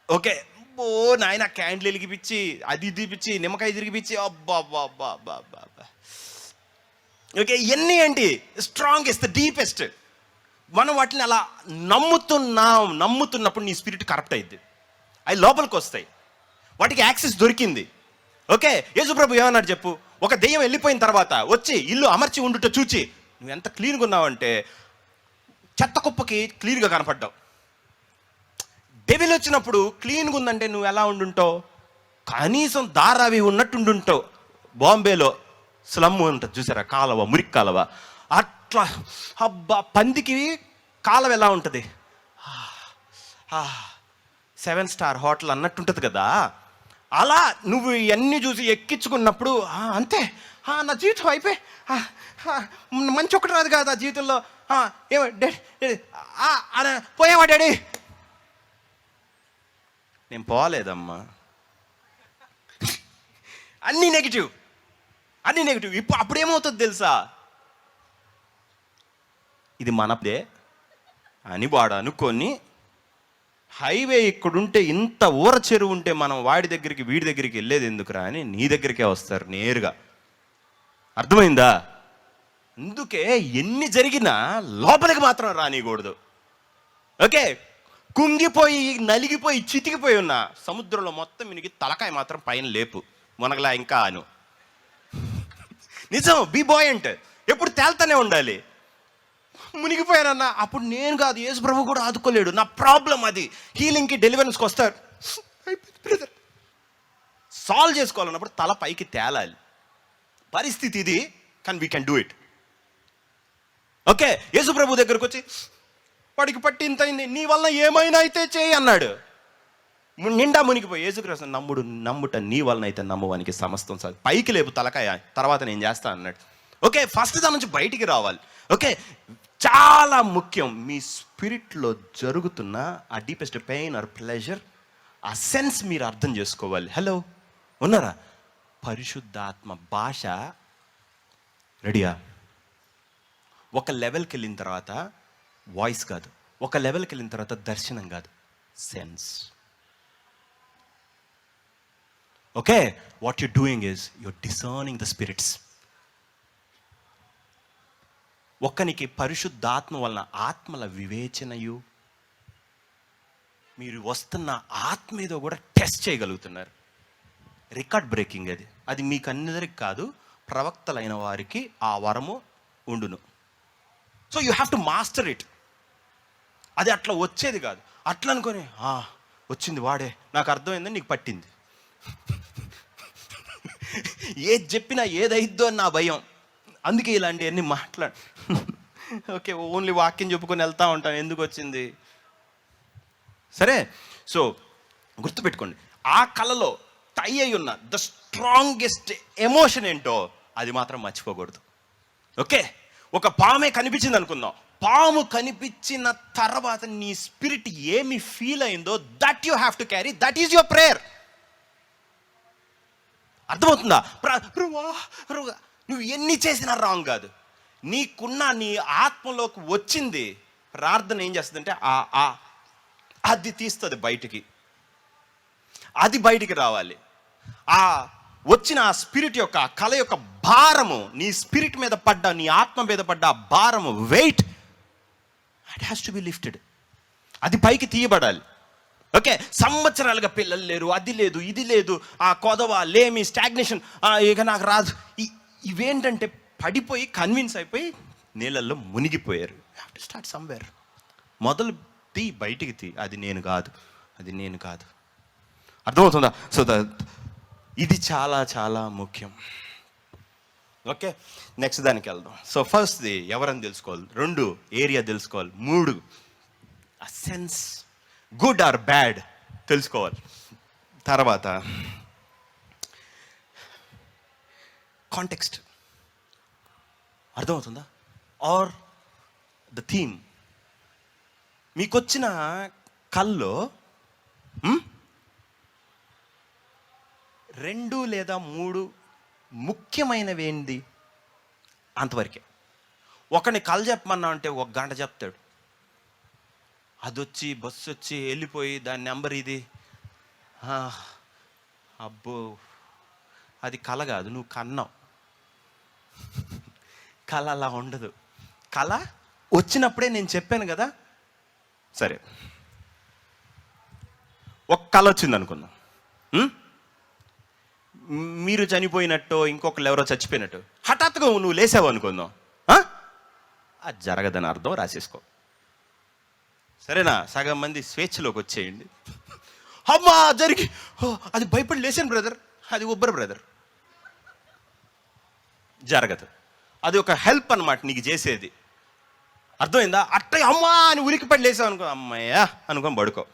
ఓకే నాయన క్యాండిల్ వెలిగిపించి అది తిరిగిపించి నిమ్మకాయ తిరిగిపించి అబ్బా అబ్బా అబ్బా అబ్బా అబ్బా. ఓకే, ఇవన్నీ ఏంటి? Strongest, deepest. మనం వాటిని అలా నమ్ముతున్నప్పుడు నీ స్పిరిట్ కరప్ట్ అయింది, అవి లోపలికి వస్తాయి, వాటికి యాక్సెస్ దొరికింది. ఓకే, యేసుప్రభు ఏమన్నాడు చెప్పు? ఒక దెయ్యం వెళ్ళిపోయిన తర్వాత వచ్చి ఇల్లు అమర్చి ఉండుట చూచి నువ్వు ఎంత క్లీన్గా ఉన్నావంటే చెత్త కుప్పకి క్లీన్గా కనపడ్డావు. డెవిల్ వచ్చినప్పుడు క్లీన్గా ఉందంటే నువ్వు ఎలా ఉండుంటావు? కనీసం దారావి ఉన్నట్టుండుంటావు. బాంబేలో స్లమ్ ఉంటుంది చూసారా, కాలువ, మురికి కాలువ, అట్లా అబ్బా పందికి కాలువ ఎలా ఉంటుంది, 7 స్టార్ హోటల్ అన్నట్టుంటుంది కదా. అలా నువ్వు ఇవన్నీ చూసి ఎక్కించుకున్నప్పుడు అంతే, నా జీవితం అయిపోయి మంచి ఒకటి రాదు కదా జీవితంలో, పోయావా డాడీ? నేను పోలేదమ్మా. అన్నీ నెగిటివ్. ఇప్పుడు అప్పుడేమవుతుంది తెలుసా? ఇది మనదే అని వాడు అనుకొని, హైవే ఇక్కడుంటే ఇంత ఊర చెరువు ఉంటే మనం వాడి దగ్గరికి వీడి దగ్గరికి వెళ్ళేది ఎందుకురా అని నీ దగ్గరికే వస్తారు నేరుగా. అర్థమైందా? అందుకే ఎన్ని జరిగినా లోపలికి మాత్రం రానియకూడదు. ఓకే, కుంగిపోయి నలిగిపోయి చితికిపోయి ఉన్న సముద్రంలో మొత్తం మినిగి తలకాయ మాత్రం పైన లేపు, మునగలా ఇంకా అను. నిజం, బీ బాయంట్, ఎప్పుడు తేల్తానే ఉండాలి. మునిగిపోయానన్నా అప్పుడు నేను కాదు, యేసు ప్రభు కూడా ఆదుకోలేడు. నా ప్రాబ్లం అది. హీలింగ్కి డెలివరెన్స్కి వస్తారు, బ్రదర్ సాల్వ్ చేసుకోవాలన్నప్పుడు తల పైకి తేలాలి. పరిస్థితి ఇది, కానీ we can do it. Okay, Yesu ప్రభు దగ్గరకు వచ్చి వాడికి పట్టి ఇంత అయింది, నీ వల్ల ఏమైనా అయితే చేయి అన్నాడు. నిండా మునిగిపోయి యేసుక్రీస్తు నమ్ముట నీ వలన అయితే నమ్మువానికి సమస్తం సార్, పైకి లేపు తలకాయ, తర్వాత నేను చేస్తా అన్నాడు. ఓకే, ఫస్ట్ దాని నుంచి బయటికి రావాలి. ఓకే, చాలా ముఖ్యం మీ స్పిరిట్లో జరుగుతున్న ఆ డీపెస్ట్ పెయిన్ ఆర్ ప్లెజర్, ఆ సెన్స్ మీరు అర్థం చేసుకోవాలి. హలో, ఉన్నారా? పరిశుద్ధాత్మ భాష రెడీయా? ఒక లెవెల్కి వెళ్ళిన తర్వాత వాయిస్ కాదు, ఒక లెవెల్కి వెళ్ళిన తర్వాత దర్శనం కాదు, sense. Okay, what you doing is your discerning the spirits. ఒక్కనికి పరిశుద్ధాత్మ వలన ఆత్మల వివేచనయు, మీరు వస్తున్న ఆత్మ ఏదో కూడా టెస్ట్ చేయగలుగుతున్నారు. రికార్డ్ బ్రేకింగ్ అది మీకు అందరికి కాదు, ప్రవక్తలైన వారికి ఆ వరము ఉండును. So you have to master it. అది అట్లా వచ్చేది కాదు, అట్లా అనుకొని వచ్చింది వాడే, నాకు అర్థమైందని నీకు పట్టింది. ఏది చెప్పినా ఏదైద్దో అని నా భయం, అందుకే ఇలాంటివన్నీ మాట్లాడు. ఓకే, ఓన్లీ వాక్యం చెప్పుకొని వెళ్తూ ఉంటాను, ఎందుకు వచ్చింది సరే. సో గుర్తుపెట్టుకోండి, ఆ కళలో టై అయి ఉన్న ద స్ట్రాంగెస్ట్ ఎమోషన్ ఏంటో అది మాత్రం మర్చిపోకూడదు. ఓకే, ఒక పామే కనిపించింది అనుకుందాం, పాము కనిపించిన తర్వాత నీ స్పిరిట్ ఏమి ఫీల్ అయిందో that you have to carry, that is your prayer. అర్థమవుతుందా? నువ్వు ఎన్ని చేసినా రాంగ్ కాదు, నీకున్న నీ ఆత్మలోకి వచ్చింది ప్రార్థన ఏం చేస్తుందంటే అది తీస్తుంది బయటికి, అది బయటికి రావాలి. ఆ వచ్చిన ఆ స్పిరిట్ యొక్క కళ యొక్క భారము, నీ స్పిరిట్ మీద పడ్డ, నీ ఆత్మ మీద పడ్డ ఆ భారము, weight, it has to be lifted. అది పైకి తీయబడాలి. ఓకే, సంవత్సరాలుగా పిల్లలు లేరు, అది లేదు ఇది లేదు, ఆ కొదవ లేమి స్టాగ్నేషన్, ఇక నాకు రాదు, ఇవేంటంటే పడిపోయి కన్విన్స్ అయిపోయి నీళ్ళల్లో మునిగిపోయారు. Have to start somewhere. మొదలు తీ, బయటికి తీ, అది నేను కాదు, అది నేను కాదు. అర్థమవుతుందా? సో ఇది చాలా చాలా ముఖ్యం. ఓకే, నెక్స్ట్ దానికి వెళ్దాం. సో ఫస్ట్ది ఎవరని తెలుసుకోవాలి, 2 ఏరియా తెలుసుకోవాలి, 3 ఆ సెన్స్, గుడ్ ఆర్ బ్యాడ్ తెలుసుకోవాలి. తర్వాత కాంటెక్స్ట్ అర్థమవుతుందా? Are the theme. మీకొచ్చిన కల్లో 2 లేదా 3 ముఖ్యమైనవి ఏంది అంతవరకే. ఒకని కళ చెప్పమన్నా అంటే 1 గంట చెప్తాడు. అదొచ్చి బస్సు వచ్చి వెళ్ళిపోయి దాని నెంబర్ ఇది. అబ్బో, అది కళ కాదు, నువ్వు కన్నావు. కళ అలా ఉండదు. కళ వచ్చినప్పుడే నేను చెప్పాను కదా. సరే, ఒక కళ వచ్చింది అనుకుందాం. మీరు చనిపోయినట్టు, ఇంకొకరు ఎవరో చచ్చిపోయినట్టు హఠాత్తుగా నువ్వు లేసావు అనుకుందాం. అది జరగదని అర్థం, రాసేసుకో. సరేనా? సగం మంది స్వేచ్ఛలోకి వచ్చేయండి. అమ్మా జరిగి, అది భయపడి లేచాను బ్రదర్, అది ఒబ్బరు బ్రదర్, జరగదు. అది ఒక హెల్ప్ అన్నమాట నీకు చేసేది. అర్థమైందా? అట్ట అమ్మా అని ఉలికిపడి లేసావు అనుకో, అమ్మయ్యా అనుకోని పడుకో,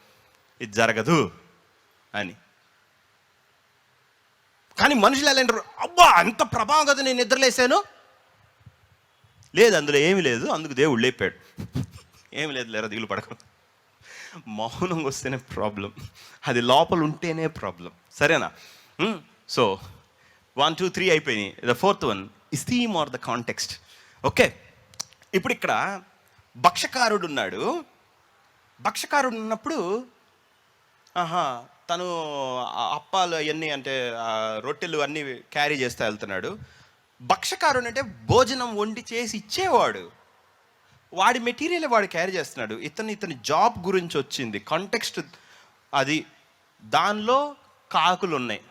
ఇది జరగదు అని. కానీ మనుషులు ఎలా అంటారు, అబ్బా అంత ప్రభావం కదా నేను నిద్రలేసాను. లేదు, అందులో ఏమీ లేదు, అందుకు దేవుడు లేపాడు. ఏమి లేదు, లేరా దిగులు పడకు. మౌనంగా వస్తేనే ప్రాబ్లం, అది లోపల ఉంటేనే ప్రాబ్లం. సరేనా? సో 1, 2, 3 అయిపోయినాయి. The 4th one is theme or the context. Okay, ఇప్పుడు ఇక్కడ భక్షకారుడు ఉన్నాడు. భక్షకారుడు ఉన్నప్పుడు తను అప్పాలు అవన్నీ అంటే రొట్టెలు అన్నీ క్యారీ చేస్తూ వెళ్తున్నాడు. భక్షకారుడు అంటే భోజనం వండి చేసి ఇచ్చేవాడు. వాడి మెటీరియల్ వాడు క్యారీ చేస్తున్నాడు. ఇతని జాబ్ గురించి వచ్చింది కాంటెక్స్ట్ అది. దానిలో కాకులు ఉన్నాయి.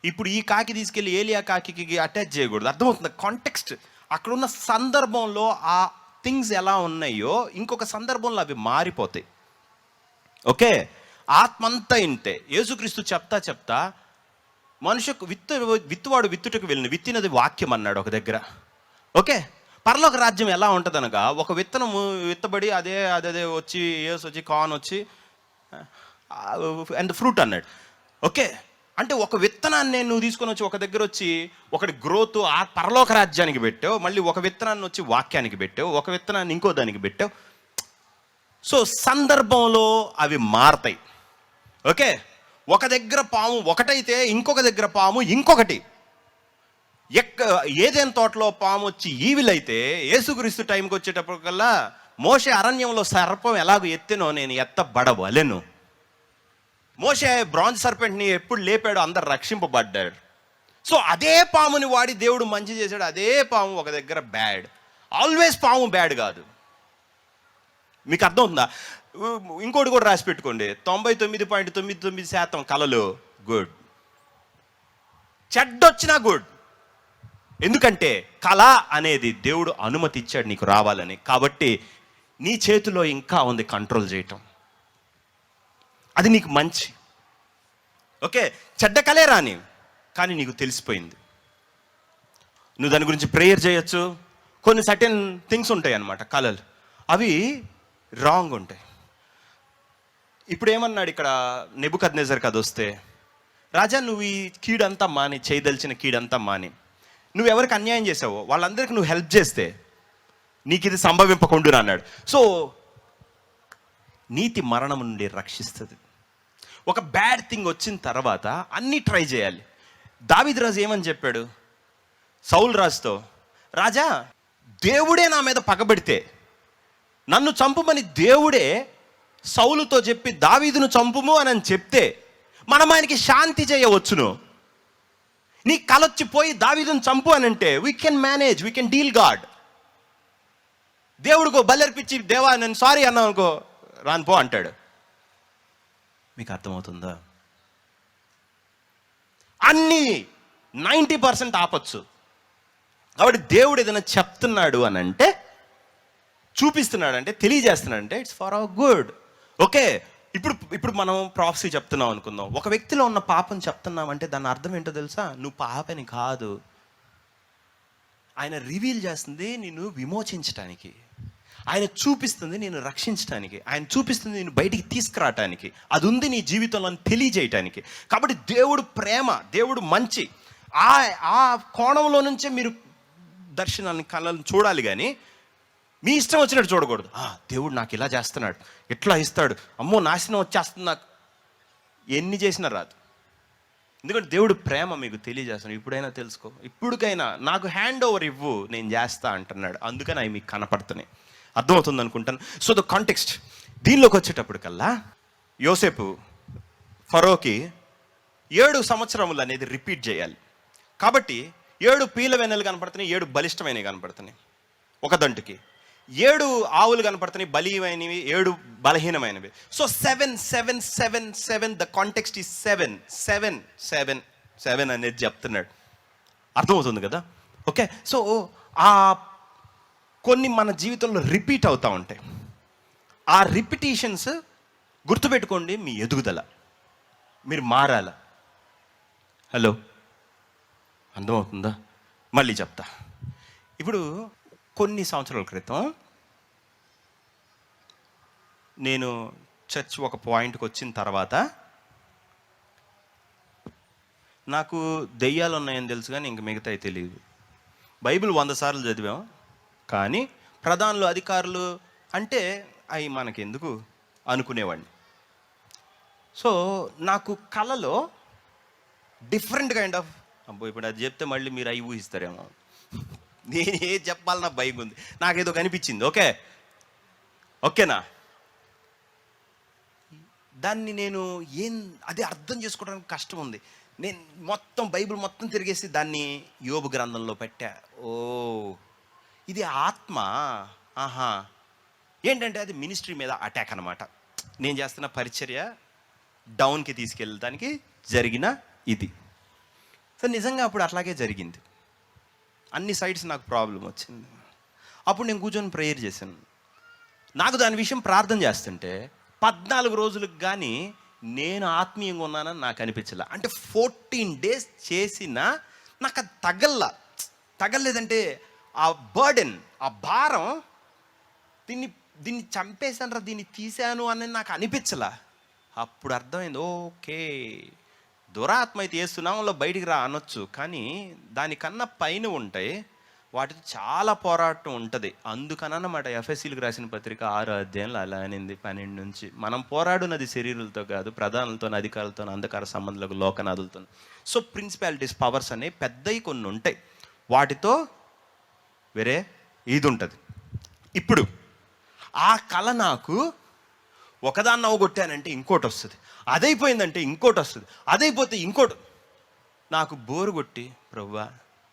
ఇప్పుడు ఈ కాకి తీసుకెళ్ళి ఏలియా కాకి అటాచ్ చేయకూడదు. అర్థమవుతుంది కాంటెక్స్ట్. అక్కడున్న సందర్భంలో ఆ థింగ్స్ ఎలా ఉన్నాయో ఇంకొక సందర్భంలో అవి మారిపోతాయి. ఓకే, ఆత్మంతా ఇంటే యేసుక్రీస్తు చెప్తా మనుషుకు విత్తువాడు విత్తుటకు వెళ్ళిన విత్తినది వాక్యం అన్నాడు ఒక దగ్గర. ఓకే, పరలోక రాజ్యం ఎలా ఉంటుంది అనగా, ఒక విత్తనము విత్తబడి అదే వచ్చి ఏసు వచ్చి కార్న్ వచ్చి అండ్ ఫ్రూట్ అన్నాడు. ఓకే, అంటే ఒక విత్తనాన్ని నువ్వు తీసుకొని వచ్చి ఒక దగ్గర వచ్చి ఒకటి గ్రోత్ ఆ పరలోక రాజ్యానికి పెట్టావు, మళ్ళీ ఒక విత్తనాన్ని వచ్చి వాక్యానికి పెట్టావు, ఒక విత్తనాన్ని ఇంకో దానికి పెట్టావు. సో సందర్భంలో అవి మారతాయి. ఓకే, ఒక దగ్గర పాము ఒకటైతే ఇంకొక దగ్గర పాము ఇంకొకటి. ఏదైనా తోటలో పాము వచ్చి ఈవిలైతే యేసుక్రీస్తు టైంకి వచ్చేటప్పటికల్లా మోషే అరణ్యంలో సర్పం ఎలాగో ఎత్తెనో నేను ఎత్తబడవలెను. మోషే బ్రాంజ్ సర్పెంట్ని ఎప్పుడు లేపాడో అందరు రక్షింపబడ్డాడు. సో అదే పాముని వాడి దేవుడు మంచి చేశాడు. అదే పాము ఒక దగ్గర బ్యాడ్. ఆల్వేస్ పాము బ్యాడ్ కాదు. మీకు అర్థమవుతుందా? ఇంకోటి కూడా రాసి పెట్టుకోండి, 99.99% కళలు గుడ్, చెడ్డొచ్చినా గుడ్. ఎందుకంటే కళ అనేది దేవుడు అనుమతి ఇచ్చాడు నీకు రావాలని. కాబట్టి నీ చేతిలో ఇంకా ఉంది కంట్రోల్ చేయటం. అది నీకు మంచి. ఓకే, చెడ్డ కళే రాని, కానీ నీకు తెలిసిపోయింది. నువ్వు దాని గురించి ప్రేయర్ చేయొచ్చు. కొన్ని సర్టెన్ థింగ్స్ ఉంటాయి అన్నమాట కళలు, అవి రాంగ్ ఉంటాయి. ఇప్పుడు ఏమన్నాడు ఇక్కడ నెబుకద్నెజర్ కథ వస్తే, రాజా నువ్వు ఈ కీడంతా మాని, చేయదలిచిన కీడంతా మాని, నువ్వు ఎవరికి అన్యాయం చేసావో వాళ్ళందరికీ నువ్వు హెల్ప్ చేస్తే నీకు ఇది సంభవింపకుండా అన్నాడు. సో నీతి మరణం నుండి రక్షిస్తుంది. ఒక బ్యాడ్ థింగ్ వచ్చిన తర్వాత అన్నీ ట్రై చేయాలి. దావీదు రాజు ఏమని చెప్పాడు సౌలు రాజుతో, రాజా దేవుడే నా మీద పగబడితే నన్ను చంపుమని దేవుడే సౌలుతో చెప్పి దావీదును చంపుము అని చెప్తే మనం ఆయనకి శాంతి చేయవచ్చును. నీ కలొచ్చి పోయి దావీదును చంపు అని అంటే we can manage, we can deal God. దేవుడికో బల్లెర్పించి దేవా నేను సారీ అన్నావు అనుకో, రానిపో అంటాడు. మీకు అర్థమవుతుందా? అన్నీ 90% ఆపచ్చు. కాబట్టి దేవుడు ఏదైనా చెప్తున్నాడు అని అంటే, చూపిస్తున్నాడు అంటే, తెలియజేస్తున్నాడు అంటే it's for hour good. Okay, ఇప్పుడు మనం ప్రాఫెసీ చెప్తున్నాం అనుకుందాం. ఒక వ్యక్తిలో ఉన్న పాపం చెప్తున్నాం అంటే దాని అర్థం ఏంటో తెలుసా? నువ్వు పాపని కాదు, ఆయన రివీల్ చేస్తుంది నిన్ను విమోచించడానికి. ఆయన చూపిస్తుంది నేను రక్షించడానికి, ఆయన చూపిస్తుంది నేను బయటికి తీసుకురావటానికి, అది ఉంది నీ జీవితంలో తెలియజేయటానికి. కాబట్టి దేవుడు ప్రేమ, దేవుడు మంచి, ఆ కోణంలో నుంచే మీరు దర్శనాన్ని కళ్ళను చూడాలి. కానీ మీ ఇష్టం వచ్చినట్టు చూడకూడదు. దేవుడు నాకు ఇలా చేస్తున్నాడు, ఎట్లా ఇస్తాడు, అమ్మో నాశనం వచ్చేస్తుంది నాకు, ఎన్ని చేసినా రాదు. ఎందుకంటే దేవుడు ప్రేమ మీకు తెలియజేస్తున్నాడు. ఇప్పుడైనా తెలుసుకో, ఇప్పటికైనా నాకు హ్యాండ్ ఓవర్ ఇవ్వు, నేను చేస్తా అంటున్నాడు. అందుకని అవి మీకు కనపడుతున్నాయి. అర్థమవుతుంది అనుకుంటాను. సో ద కాంటెక్స్ట్ దీనిలోకి వచ్చేటప్పటికల్లా యోసేపు ఫరోకి 7 సంవత్సరములు అనేది రిపీట్ చేయాలి. కాబట్టి 7 పీల వెన్నెలు కనపడుతున్నాయి, 7 బలిష్టమైనవి కనపడుతున్నాయి. ఒక దంటుకి 7 ఆవులు కనపడుతున్నాయి, బలీయమైనవి, 7 బలహీనమైనవి. సో 7 7 7 7 ద కాంటెక్స్ట్ ఈజ్ 7 7 7 7 అనేది చెప్తున్నాడు. అర్థమవుతుంది కదా? ఓకే. సో ఆ కొన్ని మన జీవితంలో రిపీట్ అవుతూ ఉంటాయి. ఆ రిపిటీషన్స్ గుర్తుపెట్టుకోండి, మీ ఎదుగుదల, మీరు మారాల. హలో, అర్థమవుతుందా? మళ్ళీ చెప్తా. ఇప్పుడు కొన్ని సంవత్సరాల క్రితం నేను చర్చ్ ఒక పాయింట్కి వచ్చిన తర్వాత నాకు దెయ్యాలు ఉన్నాయని తెలుసు, కానీ ఇంక మిగతాయి తెలియదు. బైబిల్ 100 సార్లు చదివాం, కానీ ప్రధానులు, అధికారులు అంటే అవి మనకెందుకు అనుకునేవాడిని. సో నాకు కళలో డిఫరెంట్ కైండ్ ఆఫ్, ఇప్పుడు అది చెప్తే మళ్ళీ మీరు అవి ఊహిస్తారేమో, నేను ఏది చెప్పాలన్నా భయం ఉంది. నాకేదో కనిపించింది. ఓకేనా? దాన్ని నేను అదే అర్థం చేసుకోవడానికి కష్టం ఉంది. నేను మొత్తం బైబిల్ మొత్తం తిరిగేసి దాన్ని యోబు గ్రంథంలో పెట్టా. ఇది ఆత్మ. ఏంటంటే అది మినిస్ట్రీ మీద అటాక్ అనమాట. నేను చేస్తున్న పరిచర్య డౌన్కి తీసుకెళ్ళడానికి జరిగిన ఇది. సో నిజంగా అప్పుడు అట్లాగే జరిగింది. అన్ని సైడ్స్ నాకు ప్రాబ్లం వచ్చింది. అప్పుడు నేను కూర్చొని ప్రేయర్ చేశాను. నాకు దాని విషయం ప్రార్థన చేస్తుంటే 14 రోజులకు కానీ నేను ఆత్మీయంగా ఉన్నానని నాకు అనిపించలే. అంటే 14 days చేసినా నాకు అది తగలలేదంటే ఆ బర్డెన్, ఆ భారం, దీన్ని చంపేశాను, దీన్ని తీశాను అని నాకు అనిపించలే. అప్పుడు అర్థమైంది, ఓకే, దురాత్మ అయితే వేస్తున్నాంలో బయటికి రా అనొచ్చు, కానీ దానికన్నా పైన ఉంటాయి, వాటితో చాలా పోరాటం ఉంటుంది. అందుకనమాట ఎఫ్ఎస్సీలకు రాసిన పత్రిక 6 అధ్యాయంలో అలా అనింది 12 నుంచి. మనం పోరాడున్నది శరీరులతో కాదు, ప్రధానులతో, అధికారులతో, అంధకార సంబంధాలకు, లోకనాథులతో. సో ప్రిన్సిపాలిటీస్, పవర్స్ అనేవి పెద్దవి కొన్ని ఉంటాయి, వాటితో వేరే ఇది ఉంటుంది. ఇప్పుడు ఆ కళ నాకు ఒకదాన్ని అవగొట్టానంటే ఇంకోటి వస్తుంది, అదైపోయిందంటే ఇంకోటి వస్తుంది, అదైపోతే ఇంకోటి. నాకు బోరు కొట్టి, ప్రభువా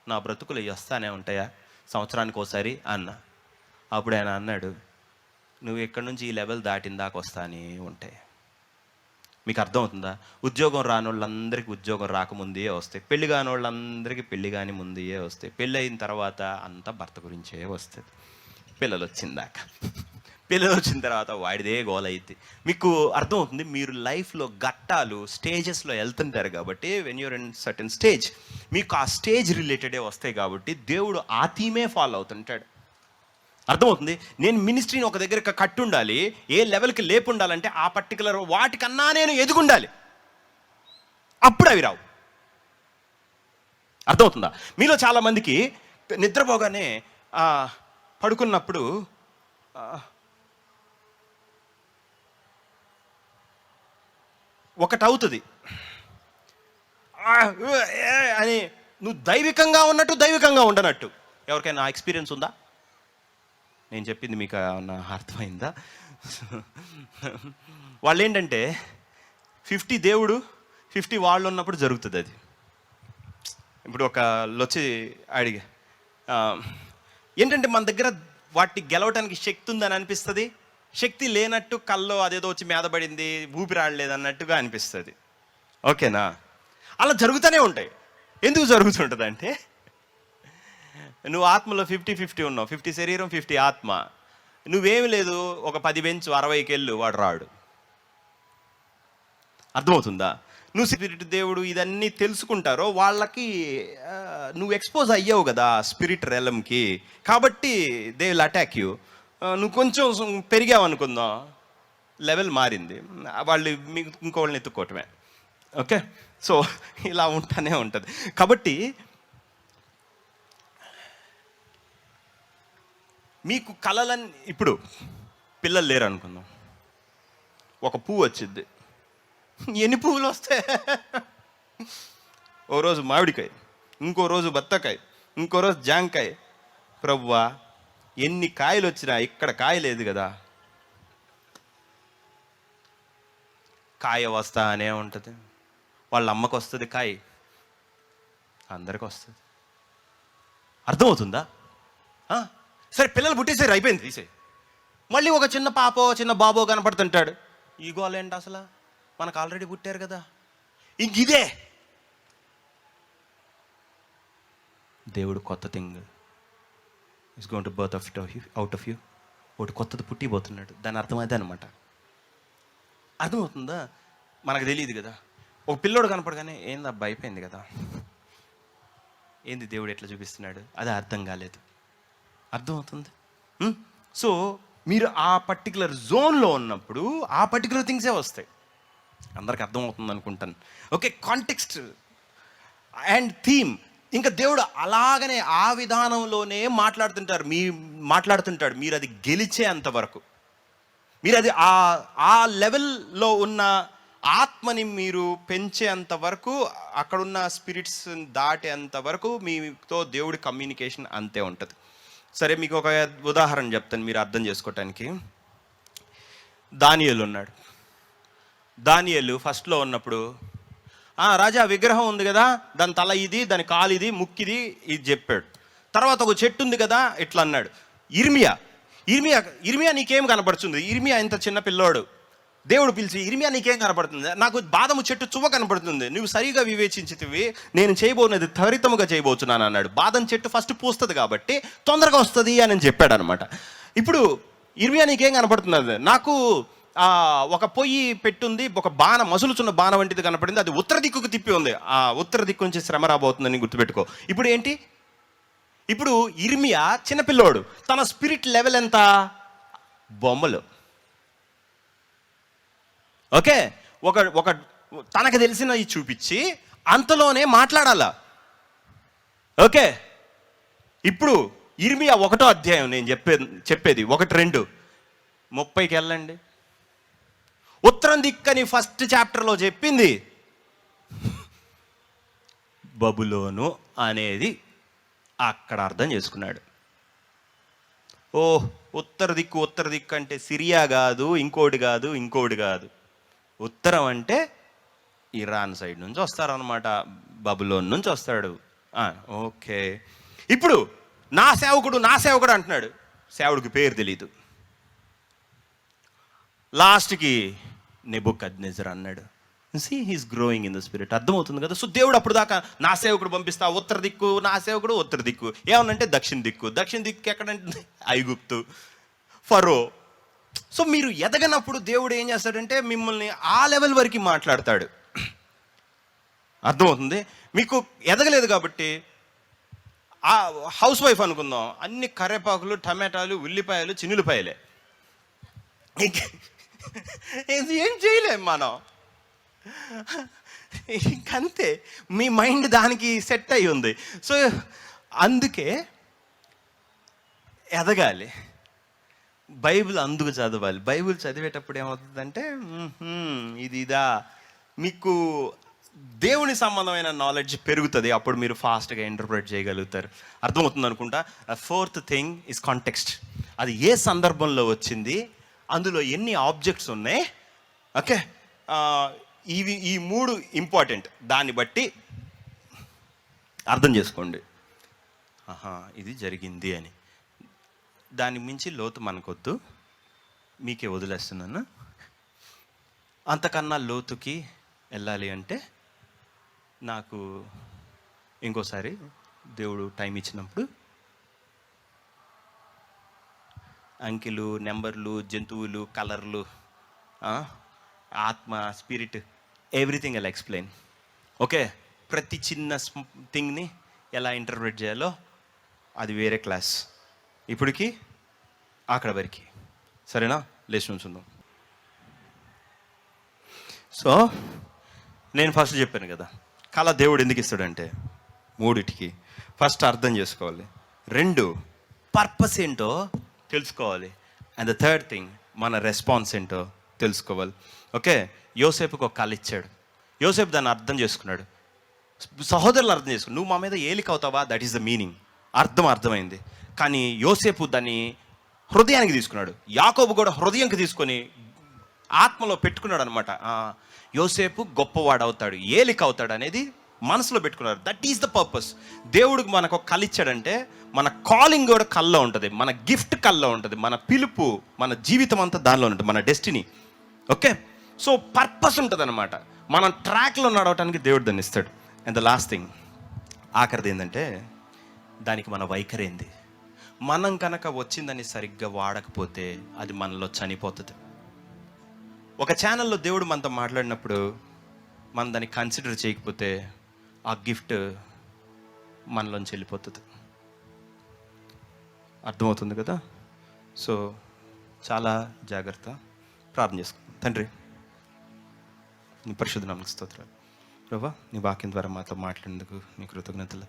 నా బ్రతుకులు వస్తానే ఉంటాయా సంవత్సరానికి ఒకసారి అన్న. అప్పుడు ఆయన అన్నాడు, నువ్వు ఎక్కడి నుంచి ఈ లెవెల్ దాటిన దాకా వస్తానే ఉంటాయి. మీకు అర్థమవుతుందా? ఉద్యోగం రాని వాళ్ళందరికీ ఉద్యోగం రాకముందే వస్తాయి, పెళ్లి కాని వాళ్ళందరికీ పెళ్లి కాని ముందే వస్తాయి, పెళ్ళి అయిన తర్వాత అంతా భర్త గురించే వస్తుంది. పిల్లలు వచ్చిన తర్వాత వాడిదే గోల్ అయింది. మీకు అర్థమవుతుంది? మీరు లైఫ్లో ఘట్టాలు, స్టేజెస్లో వెళ్తుంటారు కాబట్టి, when you're in certain stage, మీకు ఆ స్టేజ్ రిలేటెడే వస్తాయి కాబట్టి దేవుడు ఆ థీమే ఫాలో అవుతుంటాడు. అర్థమవుతుంది? నేను మినిస్ట్రీని ఒక దగ్గర కట్టి ఉండాలి, ఏ లెవెల్కి లేపు ఉండాలంటే ఆ పర్టికులర్ వాటికన్నా నేను ఎదుగుండాలి, అప్పుడు అవి రావు. అర్థమవుతుందా? మీలో చాలామందికి నిద్రపోగానే పడుకున్నప్పుడు ఒకటి అవుతుంది అని, నువ్వు దైవికంగా ఉన్నట్టు దైవికంగా ఉండనట్టు. ఎవరికైనా ఆ ఎక్స్పీరియన్స్ ఉందా? నేను చెప్పింది మీకు ఏమన్నా అర్థమైందా? వాళ్ళు ఏంటంటే 50 దేవుడు 50 వాళ్ళు ఉన్నప్పుడు జరుగుతుంది అది. ఇప్పుడు ఒకళ్ళు వచ్చి అడిగా, ఏంటంటే మన దగ్గర వాటిని గెలవడానికి శక్తి ఉందని అనిపిస్తుంది, శక్తి లేనట్టు కల్లో అదేదో వచ్చి మీద పడింది, ఊపిరాడలేదన్నట్టుగా అనిపిస్తుంది. ఓకేనా? అలా జరుగుతూనే ఉంటాయి. ఎందుకు జరుగుతుంటుంది అంటే, నువ్వు ఆత్మలో 50-50 ఉన్నావు, 50 శరీరం 50 ఆత్మ. నువ్వేమి లేదు, ఒక 10 పెంచు, 60కి వెళ్ళు, వాడు రాడు. అర్థమవుతుందా? నువ్వు స్పిరిట్ దేవుడు ఇదన్నీ తెలుసుకుంటారో వాళ్ళకి నువ్వు ఎక్స్పోజ్ అయ్యావు కదా స్పిరిట్ రెలంకి, కాబట్టి దే విల్ అటాక్ యూ. నువ్వు కొంచెం పెరిగావు అనుకుందాం, లెవెల్ మారింది, వాళ్ళు మీకు ఇంకోళ్ళని ఎత్తుక్కోవటమే. ఓకే, సో ఇలా ఉంటానే ఉంటుంది. కాబట్టి మీకు కళలని, ఇప్పుడు పిల్లలు లేరు అనుకుందాం, ఒక పువ్వు వచ్చింది, ఎన్ని పువ్వులు వస్తాయి? ఓ రోజు మామిడికాయ, ఇంకో రోజు బత్తకాయ, ఇంకో రోజు జాంకాయ. ప్రభువా, ఎన్ని కాయలు వచ్చినా ఇక్కడ కాయ లేదు కదా. కాయ వస్తానే ఉంటుంది, వాళ్ళ అమ్మకు వస్తుంది కాయ, అందరికి వస్తుంది. అర్థమవుతుందా? సరే, పిల్లలు పుట్టేసారు, అయిపోయింది, తీసే. మళ్ళీ ఒక చిన్న పాపో చిన్న బాబో కనపడుతుంటాడు. ఈ గోల్ ఏంటి అసలు? మనకు ఆల్రెడీ పుట్టారు కదా. ఇంక ఇదే దేవుడు కొత్త thing is going to birth out of you. ఒకటి కొత్తది పుట్టిపోతున్నాడు. దాని అర్థం అదే అనమాట. అర్థమవుతుందా? మనకు తెలియదు కదా. ఒక పిల్లోడు కనపడగానే ఏందబ్బా అయిపోయింది కదా, ఏంది దేవుడు ఎట్లా చూపిస్తున్నాడు, అదే అర్థం కాలేదు. అర్థమవుతుంది? సో మీరు ఆ పర్టికులర్ జోన్లో ఉన్నప్పుడు ఆ పర్టికులర్ థింగ్సే వస్తాయి. అందరికి అర్థమవుతుంది అనుకుంటాను. Okay, context and theme. ఇంకా దేవుడు అలాగనే ఆ విధానంలోనే మాట్లాడుతుంటాడు. మీరు అది గెలిచేంత వరకు, మీరు అది ఆ లెవెల్లో ఉన్న ఆత్మని మీరు పెంచేంత వరకు, అక్కడున్న స్పిరిట్స్ దాటేంత వరకు మీతో దేవుడి కమ్యూనికేషన్ అంతే ఉంటుంది. సరే, మీకు ఒక ఉదాహరణ చెప్తాను మీరు అర్థం చేసుకోవటానికి. దానియేలు ఉన్నాడు. దానియేలు ఫస్ట్లో ఉన్నప్పుడు, రాజా విగ్రహం ఉంది కదా, దాని తల ఇది, దాని కాలు ఇది, ముక్కిది, ఇది చెప్పాడు. తర్వాత ఒక చెట్టు ఉంది కదా, ఇట్లా అన్నాడు. ఇర్మియా నీకేం కనపడుతుంది? ఇర్మియా ఇంత చిన్న పిల్లోడు. దేవుడు పిలిచి, ఇర్మియా నీకేం కనపడుతుంది? నాకు బాదము చెట్టు చువ్వ కనపడుతుంది, నువ్వు సరిగా వివేచించితివి, నేను చేయబోనేది త్వరితముగా చేయబోతున్నాను అన్నాడు. బాదం చెట్టు ఫస్ట్ పూస్తుంది కాబట్టి తొందరగా వస్తుంది అని చెప్పాడు అనమాట. ఇప్పుడు ఇర్మియా నీకేం కనపడుతుంది? నాకు ఒక పొయ్యి పెట్టుంది, ఒక బాణ, మసులుచున్న బాణ వంటిది కనపడింది, అది ఉత్తర దిక్కుకు తిప్పి ఉంది, ఆ ఉత్తర దిక్కు నుంచి శ్రమ రాబోతుందని గుర్తుపెట్టుకో. ఇప్పుడు ఏంటి? ఇప్పుడు ఇర్మియా చిన్నపిల్లోడు, తన స్పిరిట్ లెవెల్ ఎంత? బొమ్మలు. ఓకే, ఒక తనకు తెలిసినవి చూపించి అంతలోనే మాట్లాడాల. ఓకే, ఇప్పుడు ఇర్మియా 1వ అధ్యాయం నేను చెప్పేది 1-2, 30కి వెళ్ళండి. ఉత్తరం దిక్కని ఫస్ట్ చాప్టర్లో చెప్పింది బబులోను అనేది అక్కడ అర్థం చేసుకున్నాడు. ఉత్తర దిక్కు అంటే సిరియా కాదు, ఇంకోటి కాదు. ఉత్తరం అంటే ఇరాన్ సైడ్ నుంచి వస్తారనమాట, బబులోన్ నుంచి వస్తాడు. ఓకే, ఇప్పుడు నా సేవకుడు అంటున్నాడు. సేవకుడికి పేరు తెలీదు. లాస్ట్కి నెబుకద్నెజర్ అన్నాడు. See, he's growing in the spirit. అర్థమవుతుంది కదా. సో దేవుడు అప్పుడు దాకా నా సేవకుడు పంపిస్తా, ఉత్తర దిక్కు, నా సేవకుడు ఉత్తర దిక్కు. ఏమన్నంటే దక్షిణ దిక్కు ఎక్కడంటే ఐగుప్తు, ఫరో. సో మీరు ఎదగనప్పుడు దేవుడు ఏం చేస్తాడంటే మిమ్మల్ని ఆ లెవెల్ వరకు మాట్లాడతాడు. అర్థమవుతుంది? మీకు ఎదగలేదు కాబట్టి, ఆ హౌస్ వైఫ్ అనుకుందాం, అన్ని కరేపాకులు, టమాటాలు, ఉల్లిపాయలు, చిన్నులపాయలే, ఏం చేయలేం మనం. ఇంకంతే, మీ మైండ్ దానికి సెట్ అయి ఉంది. సో అందుకే ఎదగాలి. బైబిల్ అందుకు చదవాలి. బైబిల్ చదివేటప్పుడు ఏమవుతుందంటే, ఇదా మీకు దేవుని సంబంధమైన నాలెడ్జ్ పెరుగుతుంది. అప్పుడు మీరు ఫాస్ట్గా ఇంటర్ప్రెట్ చేయగలుగుతారు. అర్థమవుతుంది అనుకుంటా. 4th thing is context. అది ఏ సందర్భంలో వచ్చింది, అందులో ఎన్ని ఆబ్జెక్ట్స్ ఉన్నాయి. ఓకే, ఈ 3 ఇంపార్టెంట్. దాన్ని బట్టి అర్థం చేసుకోండి, ఇది జరిగింది అని. దాని మించి లోతు మనకొద్దు, మీకే వదిలేస్తున్నాను. అంతకన్నా లోతుకి వెళ్ళాలి అంటే నాకు ఇంకోసారి దేవుడు టైం ఇచ్చినప్పుడు అంకెలు, నెంబర్లు, జంతువులు, కలర్లు, ఆత్మ, spirit, everything I'll explain. Okay, ప్రతి చిన్న థింగ్ని ఎలా ఇంటర్ప్రెట్ చేయాలో అది వేరే క్లాస్. ఇప్పటికి అక్కడ వరకు. సరేనా? లేచి ఉంచుందాం. సో నేను ఫస్ట్ చెప్పాను కదా, కళ దేవుడు ఎందుకు ఇస్తాడంటే మూడిటికి. ఫస్ట్ అర్థం చేసుకోవాలి, 2 పర్పస్ ఏంటో తెలుసుకోవాలి, అండ్ ద థర్డ్ థింగ్ మన రెస్పాన్స్ ఏంటో తెలుసుకోవాలి. ఓకే, యోసేపుకి ఒక కళ ఇచ్చాడు. యోసేపు దాన్ని అర్థం చేసుకున్నాడు. సహోదరులు అర్థం చేసుకున్నాడు, నువ్వు మా మీద ఏలిక అవుతావా, దట్ ఈస్ ద మీనింగ్. అర్థమైంది. కానీ యోసేపు దాన్ని హృదయానికి తీసుకున్నాడు. యాకోబు కూడా హృదయంకి తీసుకొని ఆత్మలో పెట్టుకున్నాడు అనమాట. యోసేపు గొప్పవాడు అవుతాడు, ఏలిక అవుతాడు అనేది మనసులో పెట్టుకున్నారు. That is the purpose. దేవుడికి మనకు ఒక కళ ఇచ్చాడంటే మన కాలింగ్ కూడా కళ్ళలో ఉంటుంది, మన గిఫ్ట్ కళ్ళలో ఉంటుంది, మన పిలుపు, మన జీవితం అంతా దానిలో ఉంటుంది, మన డెస్టినీ. ఓకే, సో పర్పస్ ఉంటుంది అనమాట. మనం ట్రాక్లో నడవటానికి దేవుడు దాన్ని ఇస్తాడు. అండ్ ద లాస్ట్ థింగ్, ఆఖరిది ఏంటంటే దానికి మన వైఖరి ఏంది. మనం కనుక వచ్చిందని సరిగ్గా వాడకపోతే అది మనలో చనిపోతుంది. ఒక ఛానల్లో దేవుడు మనతో మాట్లాడినప్పుడు మనం దాన్ని కన్సిడర్ చేయకపోతే ఆ గిఫ్ట్ మనలోంచి వెళ్ళిపోతుంది. అర్థమవుతుంది కదా? సో చాలా జాగ్రత్త. ప్రార్థన చేసుకుందాం. తండ్రి, నీ పరిశుద్ధ నామమునకు స్తోత్రాలు. ప్రభువా, నీ వాక్యం ద్వారా మాతో మాట్లాడేందుకు నీ కృతజ్ఞతలు.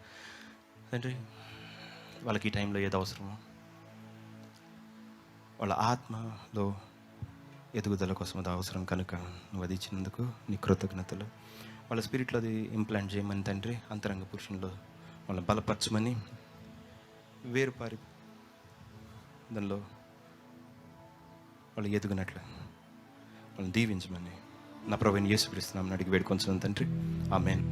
తండ్రి, వాళ్ళకి ఈ టైంలో ఏది అవసరమో వాళ్ళ ఆత్మలో ఎదుగుదల కోసం అది అవసరం కనుక నువ్వు అది ఇచ్చినందుకు నీ కృతజ్ఞతలు. వాళ్ళ స్పిరిట్లో అది ఇంప్లాంట్ చేయమని తండ్రి, అంతరంగ పురుషుల్లో వాళ్ళని బలపరచమని, వేరుపారి దానిలో వాళ్ళు ఎదుగునట్లు వాళ్ళని దీవించమని నా ప్రభువైన యేసుక్రీస్తు నామమున అడిగి వేడుకొంచున్నాను తండ్రి. ఆమేన్.